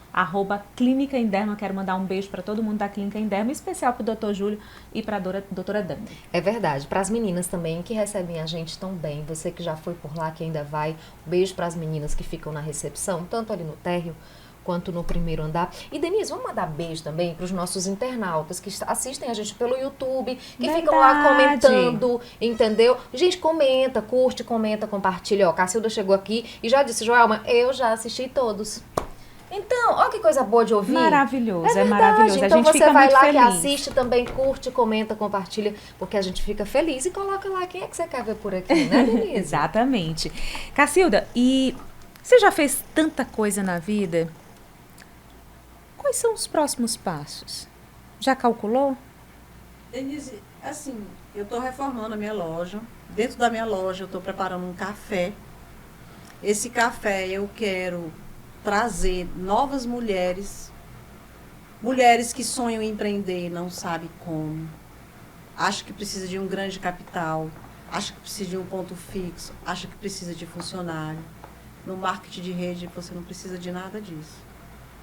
@Clínica Inderma. Quero mandar um beijo para todo mundo da Clínica Inderma, em especial para o doutor Júlio e para a doutora Dani. É verdade. Para as meninas também que recebem a gente tão bem. Você que já foi por lá, que ainda vai. Um beijo para as meninas que ficam na recepção, tanto ali no térreo quanto no primeiro andar. E, Denise, vamos mandar beijo também para os nossos internautas que assistem a gente pelo YouTube, que ficam lá comentando, entendeu? Gente, comenta, curte, comenta, compartilha. Ó, Cacilda chegou aqui e já disse, Joelma, eu já assisti todos. Então, ó que coisa boa de ouvir. Maravilhoso, é maravilhoso. Então a gente você fica vai muito lá feliz. que assiste também, curte, comenta, compartilha, porque a gente fica feliz e coloca lá quem é que você quer ver por aqui, né, Denise? Exatamente. Cacilda, e você já fez tanta coisa na vida? Quais são os próximos passos? Já calculou? Denise, assim, eu estou reformando a minha loja. Dentro da minha loja eu estou preparando um café. Esse café eu quero trazer novas mulheres. Mulheres que sonham em empreender e não sabem como. Acho que precisa de um grande capital. Acho que precisa de um ponto fixo. Acho que precisa de funcionário. No marketing de rede você não precisa de nada disso.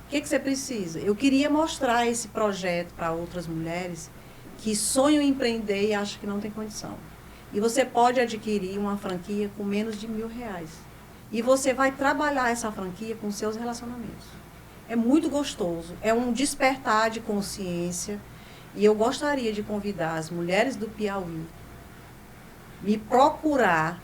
O que você precisa? Eu queria mostrar esse projeto para outras mulheres que sonham em empreender e acham que não tem condição. E você pode adquirir uma franquia com menos de R$1.000. E você vai trabalhar essa franquia com seus relacionamentos. É muito gostoso, é um despertar de consciência. E eu gostaria de convidar as mulheres do Piauí me procurar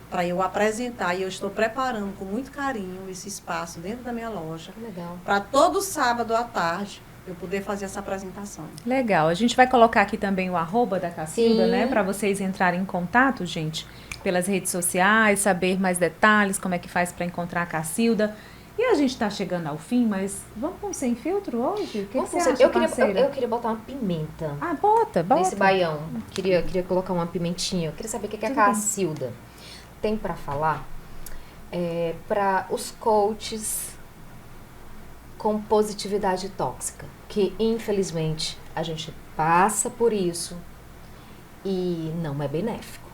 para eu apresentar, e eu estou preparando com muito carinho esse espaço dentro da minha loja. Legal. Para todo sábado à tarde eu poder fazer essa apresentação. Legal. A gente vai colocar aqui também o @ da Cacilda, Sim. né? Para vocês entrarem em contato, gente, pelas redes sociais, saber mais detalhes, como é que faz para encontrar a Cacilda. E a gente está chegando ao fim, mas vamos com sem filtro hoje? O que você acha, eu parceira? queria botar uma pimenta Ah, bota. nesse baião. Queria colocar uma pimentinha. Eu queria saber o que a Tudo bem. Cacilda tem para falar para os coaches com positividade tóxica, que infelizmente a gente passa por isso e não é benéfico.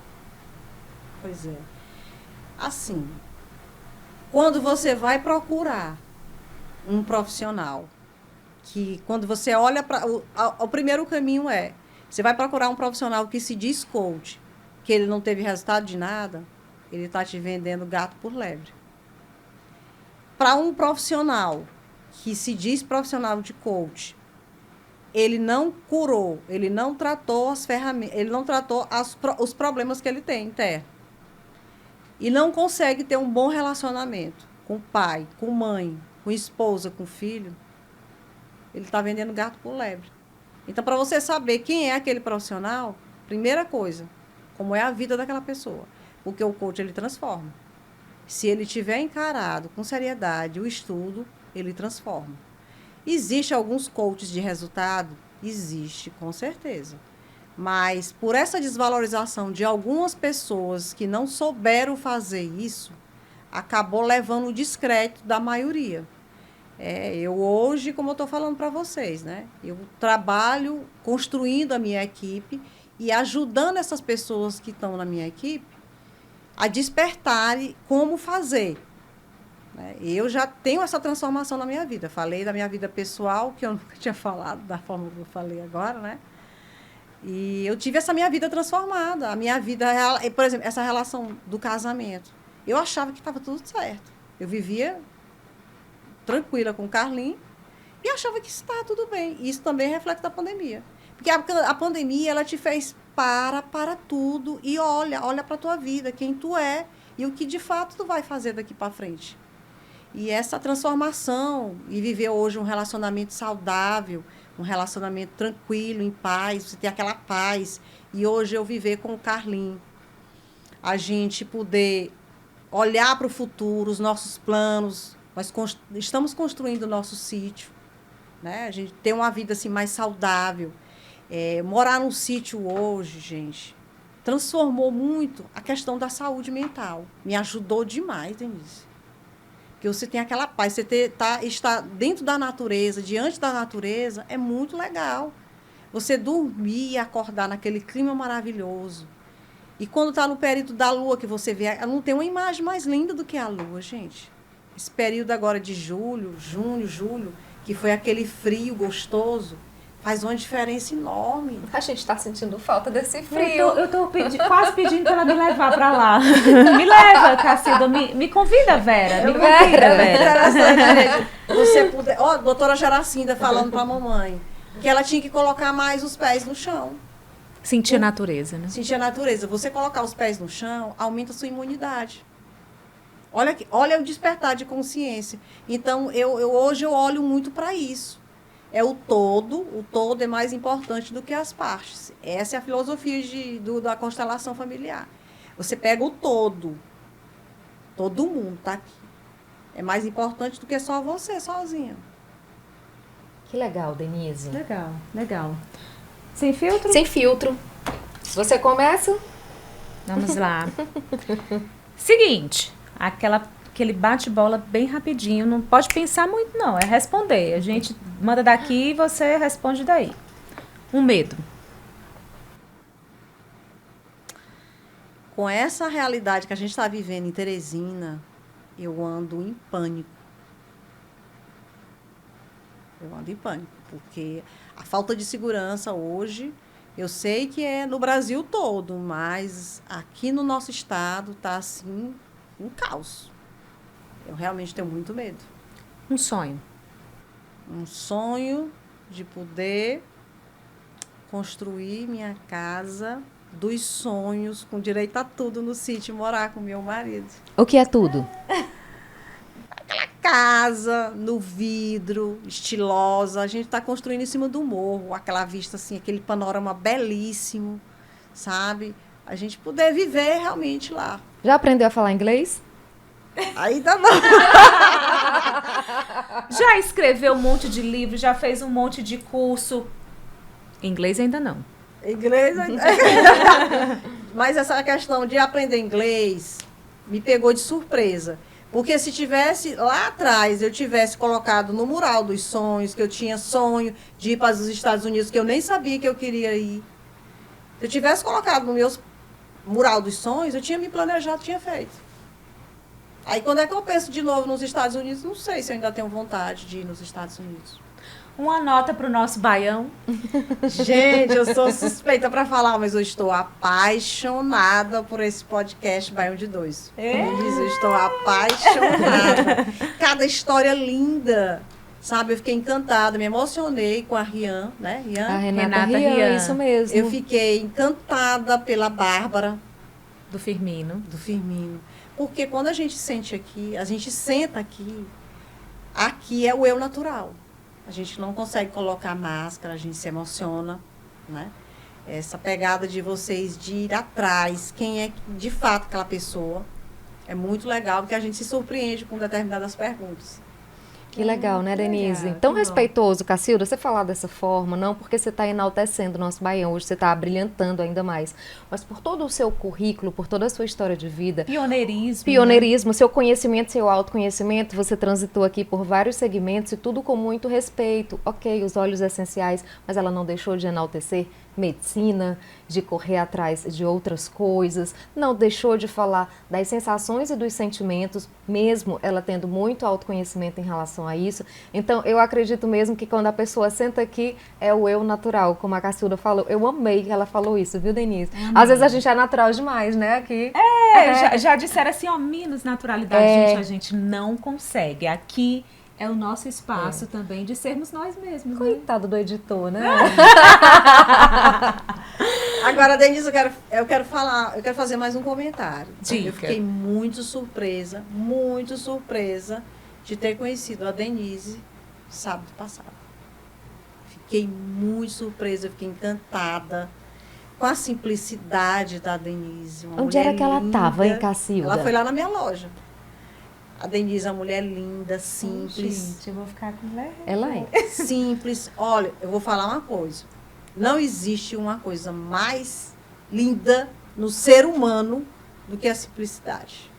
Pois é. Assim, quando você vai procurar um profissional, que quando você olha para... O primeiro caminho você vai procurar um profissional que se diz coach, que ele não teve resultado de nada, ele está te vendendo gato por lebre. Para um profissional que se diz profissional de coach, ele não curou, ele não tratou as ferramentas, ele não tratou os problemas que ele tem interno. E não consegue ter um bom relacionamento com pai, com mãe, com esposa, com filho, ele está vendendo gato por lebre. Então, para você saber quem é aquele profissional, primeira coisa, como é a vida daquela pessoa. Porque o coach, ele transforma. Se ele tiver encarado com seriedade o estudo, ele transforma. Existe alguns coaches de resultado? Existe, com certeza. Mas, por essa desvalorização de algumas pessoas que não souberam fazer isso, acabou levando o descrédito da maioria. Eu hoje, como eu estou falando para vocês, né? Eu trabalho construindo a minha equipe e ajudando essas pessoas que estão na minha equipe a despertarem como fazer. Né? Eu já tenho essa transformação na minha vida. Falei da minha vida pessoal, que eu nunca tinha falado da forma que eu falei agora, né? E eu tive essa minha vida transformada. A minha vida, por exemplo, essa relação do casamento. Eu achava que estava tudo certo. Eu vivia tranquila com o Carlinhos e achava que estava tudo bem. E isso também é reflexo da pandemia. Porque a pandemia, ela te fez para tudo e olha para a tua vida, quem tu é e o que de fato tu vai fazer daqui para frente. E essa transformação e viver hoje um relacionamento saudável, um relacionamento tranquilo, em paz, você ter aquela paz. E hoje eu viver com o Carlinhos. A gente poder olhar para o futuro, os nossos planos. Nós estamos construindo o nosso sítio. Né? A gente ter uma vida assim, mais saudável. Morar num sítio hoje, gente, transformou muito a questão da saúde mental. Me ajudou demais, Denise. Porque você tem aquela paz, você está dentro da natureza, diante da natureza, é muito legal. Você dormir e acordar naquele clima maravilhoso. E quando está no período da lua, que você vê, não tem uma imagem mais linda do que a lua, gente. Esse período agora de junho, julho, que foi aquele frio gostoso, faz uma diferença enorme. A gente está sentindo falta desse frio. Eu tô quase pedindo para ela me levar para lá. Me leva, Cacilda. Me convida, Vera. Me convida, Vera. Interessante, você puder... Ó, doutora Geracinda falando para a mamãe que ela tinha que colocar mais os pés no chão. Sentir a natureza, né? Sentir a natureza. Você colocar os pés no chão, aumenta a sua imunidade. Olha o despertar de consciência. Então, hoje eu olho muito para isso. O todo é mais importante do que as partes. Essa é a filosofia da constelação familiar. Você pega o todo mundo está aqui. É mais importante do que só você sozinha. Que legal, Denise. Legal. Sem filtro? Sem filtro. Você começa? Vamos lá. Seguinte, aquele bate-bola bem rapidinho, não pode pensar muito não, é responder. A gente manda daqui e você responde daí. Um medo. Com essa realidade que a gente está vivendo em Teresina, eu ando em pânico. Porque a falta de segurança hoje, eu sei que é no Brasil todo, mas aqui no nosso estado está assim, um caos. Eu realmente tenho muito medo. Um sonho. Um sonho de poder construir minha casa dos sonhos, com direito a tudo no sítio, morar com meu marido. O que é tudo? Aquela casa no vidro, estilosa. A gente está construindo em cima do morro, aquela vista assim, aquele panorama belíssimo, sabe? A gente poder viver realmente lá. Já aprendeu a falar inglês? Ainda não. Já escreveu um monte de livro, já fez um monte de curso. Inglês ainda não. Inglês ainda. Mas essa questão de aprender inglês me pegou de surpresa. Porque se tivesse lá atrás, eu tivesse colocado no mural dos sonhos, que eu tinha sonho de ir para os Estados Unidos, que eu nem sabia que eu queria ir. Se eu tivesse colocado no meu mural dos sonhos, eu tinha me planejado, tinha feito. Aí, quando é que eu penso de novo nos Estados Unidos, não sei se eu ainda tenho vontade de ir nos Estados Unidos. Uma nota para o nosso baião. Gente, eu sou suspeita para falar, mas eu estou apaixonada por esse podcast Baião de Dois. Eu estou apaixonada. Cada história linda, sabe? Eu fiquei encantada, me emocionei com a Rian, né? A Renata Rian, isso mesmo. Eu fiquei encantada pela Bárbara. Do Firmino. porque quando a gente sente aqui, a gente senta aqui, aqui é o eu natural. A gente não consegue colocar máscara, a gente se emociona, né? Essa pegada de vocês de ir atrás, quem é de fato aquela pessoa, é muito legal, porque a gente se surpreende com determinadas perguntas. Que legal, né, Denise? legal, Tão que bom. respeitoso, Cacilda, você falar dessa forma, não porque você está enaltecendo o nosso Baião, hoje você está brilhantando ainda mais, mas por todo o seu currículo, por toda a sua história de vida, Pioneirismo. pioneirismo, seu conhecimento, seu autoconhecimento, você transitou aqui por vários segmentos e tudo com muito respeito. Ok, os óleos essenciais, mas ela não deixou de enaltecer medicina, de correr atrás de outras coisas, não deixou de falar das sensações e dos sentimentos, mesmo ela tendo muito autoconhecimento em relação a isso. Então, eu acredito mesmo que quando a pessoa senta aqui, é o eu natural, como a Cacilda falou. Eu amei que ela falou isso, viu, Denise? Às vezes a gente é natural demais, né, aqui. Já disseram assim, ó, menos naturalidade. Gente, a gente não consegue. Aqui é o nosso espaço também de sermos nós mesmos, né? Coitado do editor, né? Agora, Denise, eu quero fazer mais um comentário. Diga. Eu fiquei muito surpresa de ter conhecido a Denise sábado passado. Fiquei muito surpresa, fiquei encantada com a simplicidade da Denise. Onde era que ela estava, hein, Cacilda? Ela foi lá na minha loja. A Denise é uma mulher linda, simples. Gente, eu vou ficar com vergonha. Ela é. Simples. Olha, eu vou falar uma coisa. Não existe uma coisa mais linda no ser humano do que a simplicidade.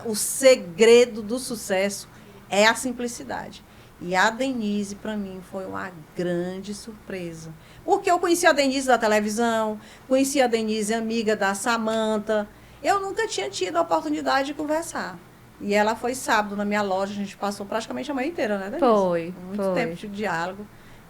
O segredo do sucesso é a simplicidade. E a Denise, para mim, foi uma grande surpresa. Porque eu conheci a Denise da televisão, conheci a Denise amiga da Samantha. Eu nunca tinha tido a oportunidade de conversar. E ela foi sábado na minha loja, a gente passou praticamente a manhã inteira, né, Denise? Foi. Muito tempo de diálogo.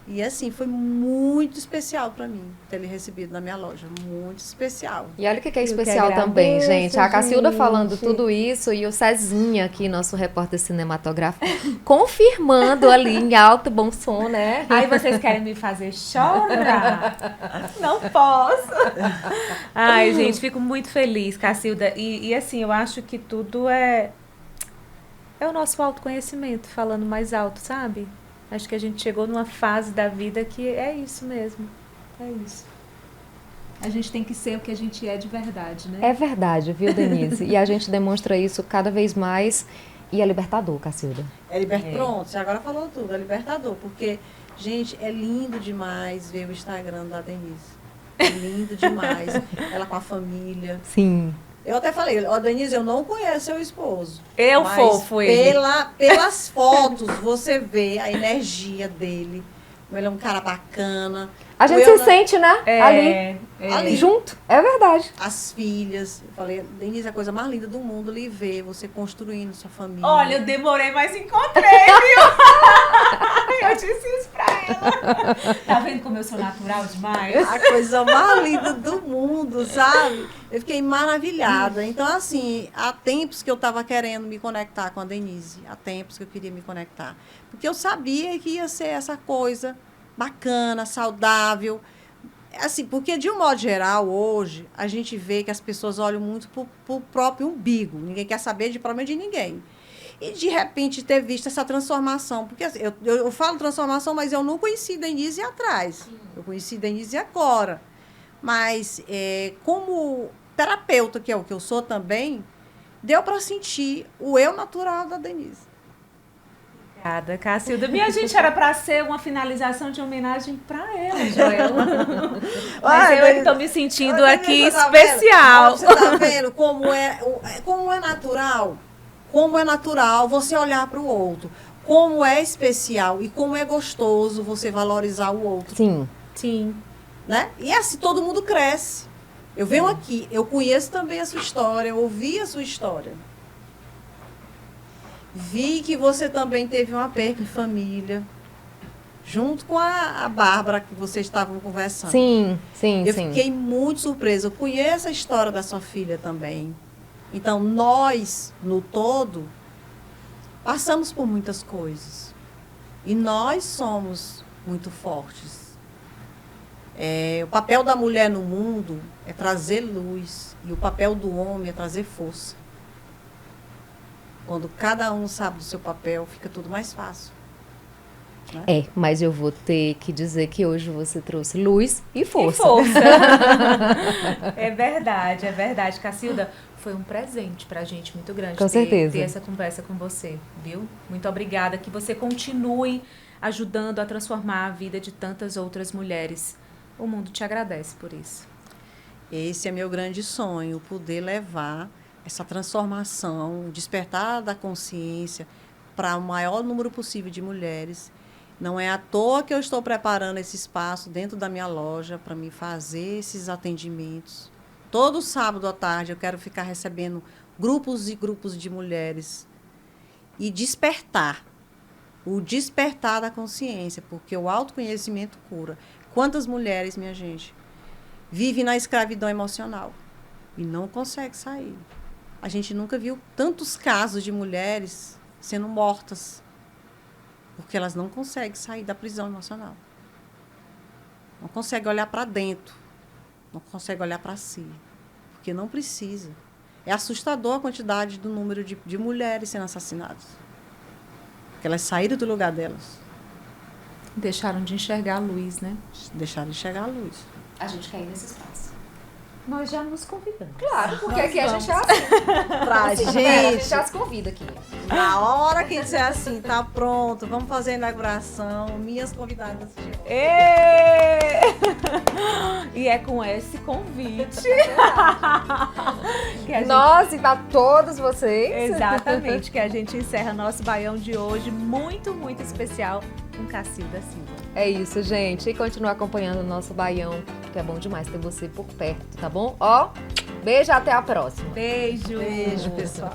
E assim, foi muito especial para mim ter ele recebido na minha loja. Muito especial. E olha o que é Eu que especial também, agradeço, gente. A Cacilda gente. falando tudo isso e o Cezinha aqui, nosso repórter cinematográfico, confirmando ali em alto bom som, né? Aí vocês querem me fazer chorar? Não posso. Ai, gente, fico muito feliz, Cacilda. E assim, eu acho que tudo é o nosso autoconhecimento falando mais alto, sabe? Acho que a gente chegou numa fase da vida que é isso mesmo. É isso. A gente tem que ser o que a gente é de verdade, né? É verdade, viu, Denise? E a gente demonstra isso cada vez mais e é libertador, Cacilda. Pronto, você agora falou tudo, é libertador. Porque, gente, é lindo demais ver o Instagram da Denise. É lindo demais. Ela com a família. Sim. Eu até falei, ó, Denise, eu não conheço seu esposo. Fofo ele. Pelas fotos, você vê a energia dele. Ele é um cara bacana. A gente se sente, né? Ali. Junto. É verdade. As filhas. Eu falei, Denise, a coisa mais linda do mundo lhe ver, você construindo sua família. Olha, eu demorei, mas encontrei, viu? Eu disse isso pra ela. Tá vendo como eu sou natural demais? A coisa mais linda do mundo, sabe? Eu fiquei maravilhada. Então, assim, há tempos que eu estava querendo me conectar com a Denise. Há tempos que eu queria me conectar. Porque eu sabia que ia ser essa coisa bacana, saudável. Assim, porque, de um modo geral, hoje, a gente vê que as pessoas olham muito pro próprio umbigo. Ninguém quer saber de problema de ninguém. E, de repente, ter visto essa transformação. Porque assim, eu falo transformação, mas eu não conheci Denise atrás. Eu conheci Denise agora. Mas, como terapeuta, que é o que eu sou também, deu para sentir o eu natural da Denise. Obrigada, Cacilda. Minha gente, era para ser uma finalização de homenagem para ela, Joel. Mas eu estou me sentindo aqui especial. Você está vendo como é natural? Como é natural você olhar para o outro. Como é especial e como é gostoso você valorizar o outro. Sim. Sim. Né? E assim, todo mundo cresce. Eu venho aqui, eu conheço também a sua história, eu ouvi a sua história. Vi que você também teve uma perca em família, junto com a Bárbara, que vocês estavam conversando. Sim. Eu fiquei muito surpresa. Eu conheço a história da sua filha também. Então, nós, no todo, passamos por muitas coisas. E nós somos muito fortes. O papel da mulher no mundo é trazer luz. E o papel do homem é trazer força. Quando cada um sabe do seu papel, fica tudo mais fácil. Mas eu vou ter que dizer que hoje você trouxe luz e força. É verdade. Cacilda, foi um presente pra gente muito grande Com certeza. ter essa conversa com você, viu? Muito obrigada, que você continue ajudando a transformar a vida de tantas outras mulheres. O mundo te agradece por isso. Esse é meu grande sonho, poder levar essa transformação, despertar da consciência para o maior número possível de mulheres. Não é à toa que eu estou preparando esse espaço dentro da minha loja para me fazer esses atendimentos. Todo sábado à tarde eu quero ficar recebendo grupos e grupos de mulheres e despertar, o despertar da consciência, porque o autoconhecimento cura. Quantas mulheres, minha gente, vivem na escravidão emocional e não conseguem sair. A gente nunca viu tantos casos de mulheres sendo mortas porque elas não conseguem sair da prisão emocional. Não conseguem olhar para dentro. Não conseguem olhar para si. Porque não precisa. É assustador a quantidade do número de mulheres sendo assassinadas. Porque elas saíram do lugar delas. Deixaram de enxergar a luz, né? Deixaram de enxergar a luz. A gente quer ir nesse espaço. Nós já nos convidamos. Claro, porque aqui a gente já Pra gente já se convida aqui. Na hora que disser assim, tá pronto, vamos fazer a inauguração, minhas convidadas. E é com esse convite que a gente... Nossa, e pra todos vocês. Exatamente, que a gente encerra nosso baião de hoje, muito, muito especial, com Cacilda Silva. É isso, gente. E continua acompanhando o nosso baião, que é bom demais ter você por perto, tá bom? Ó, beijo, até a próxima. Beijo. Beijo, pessoal.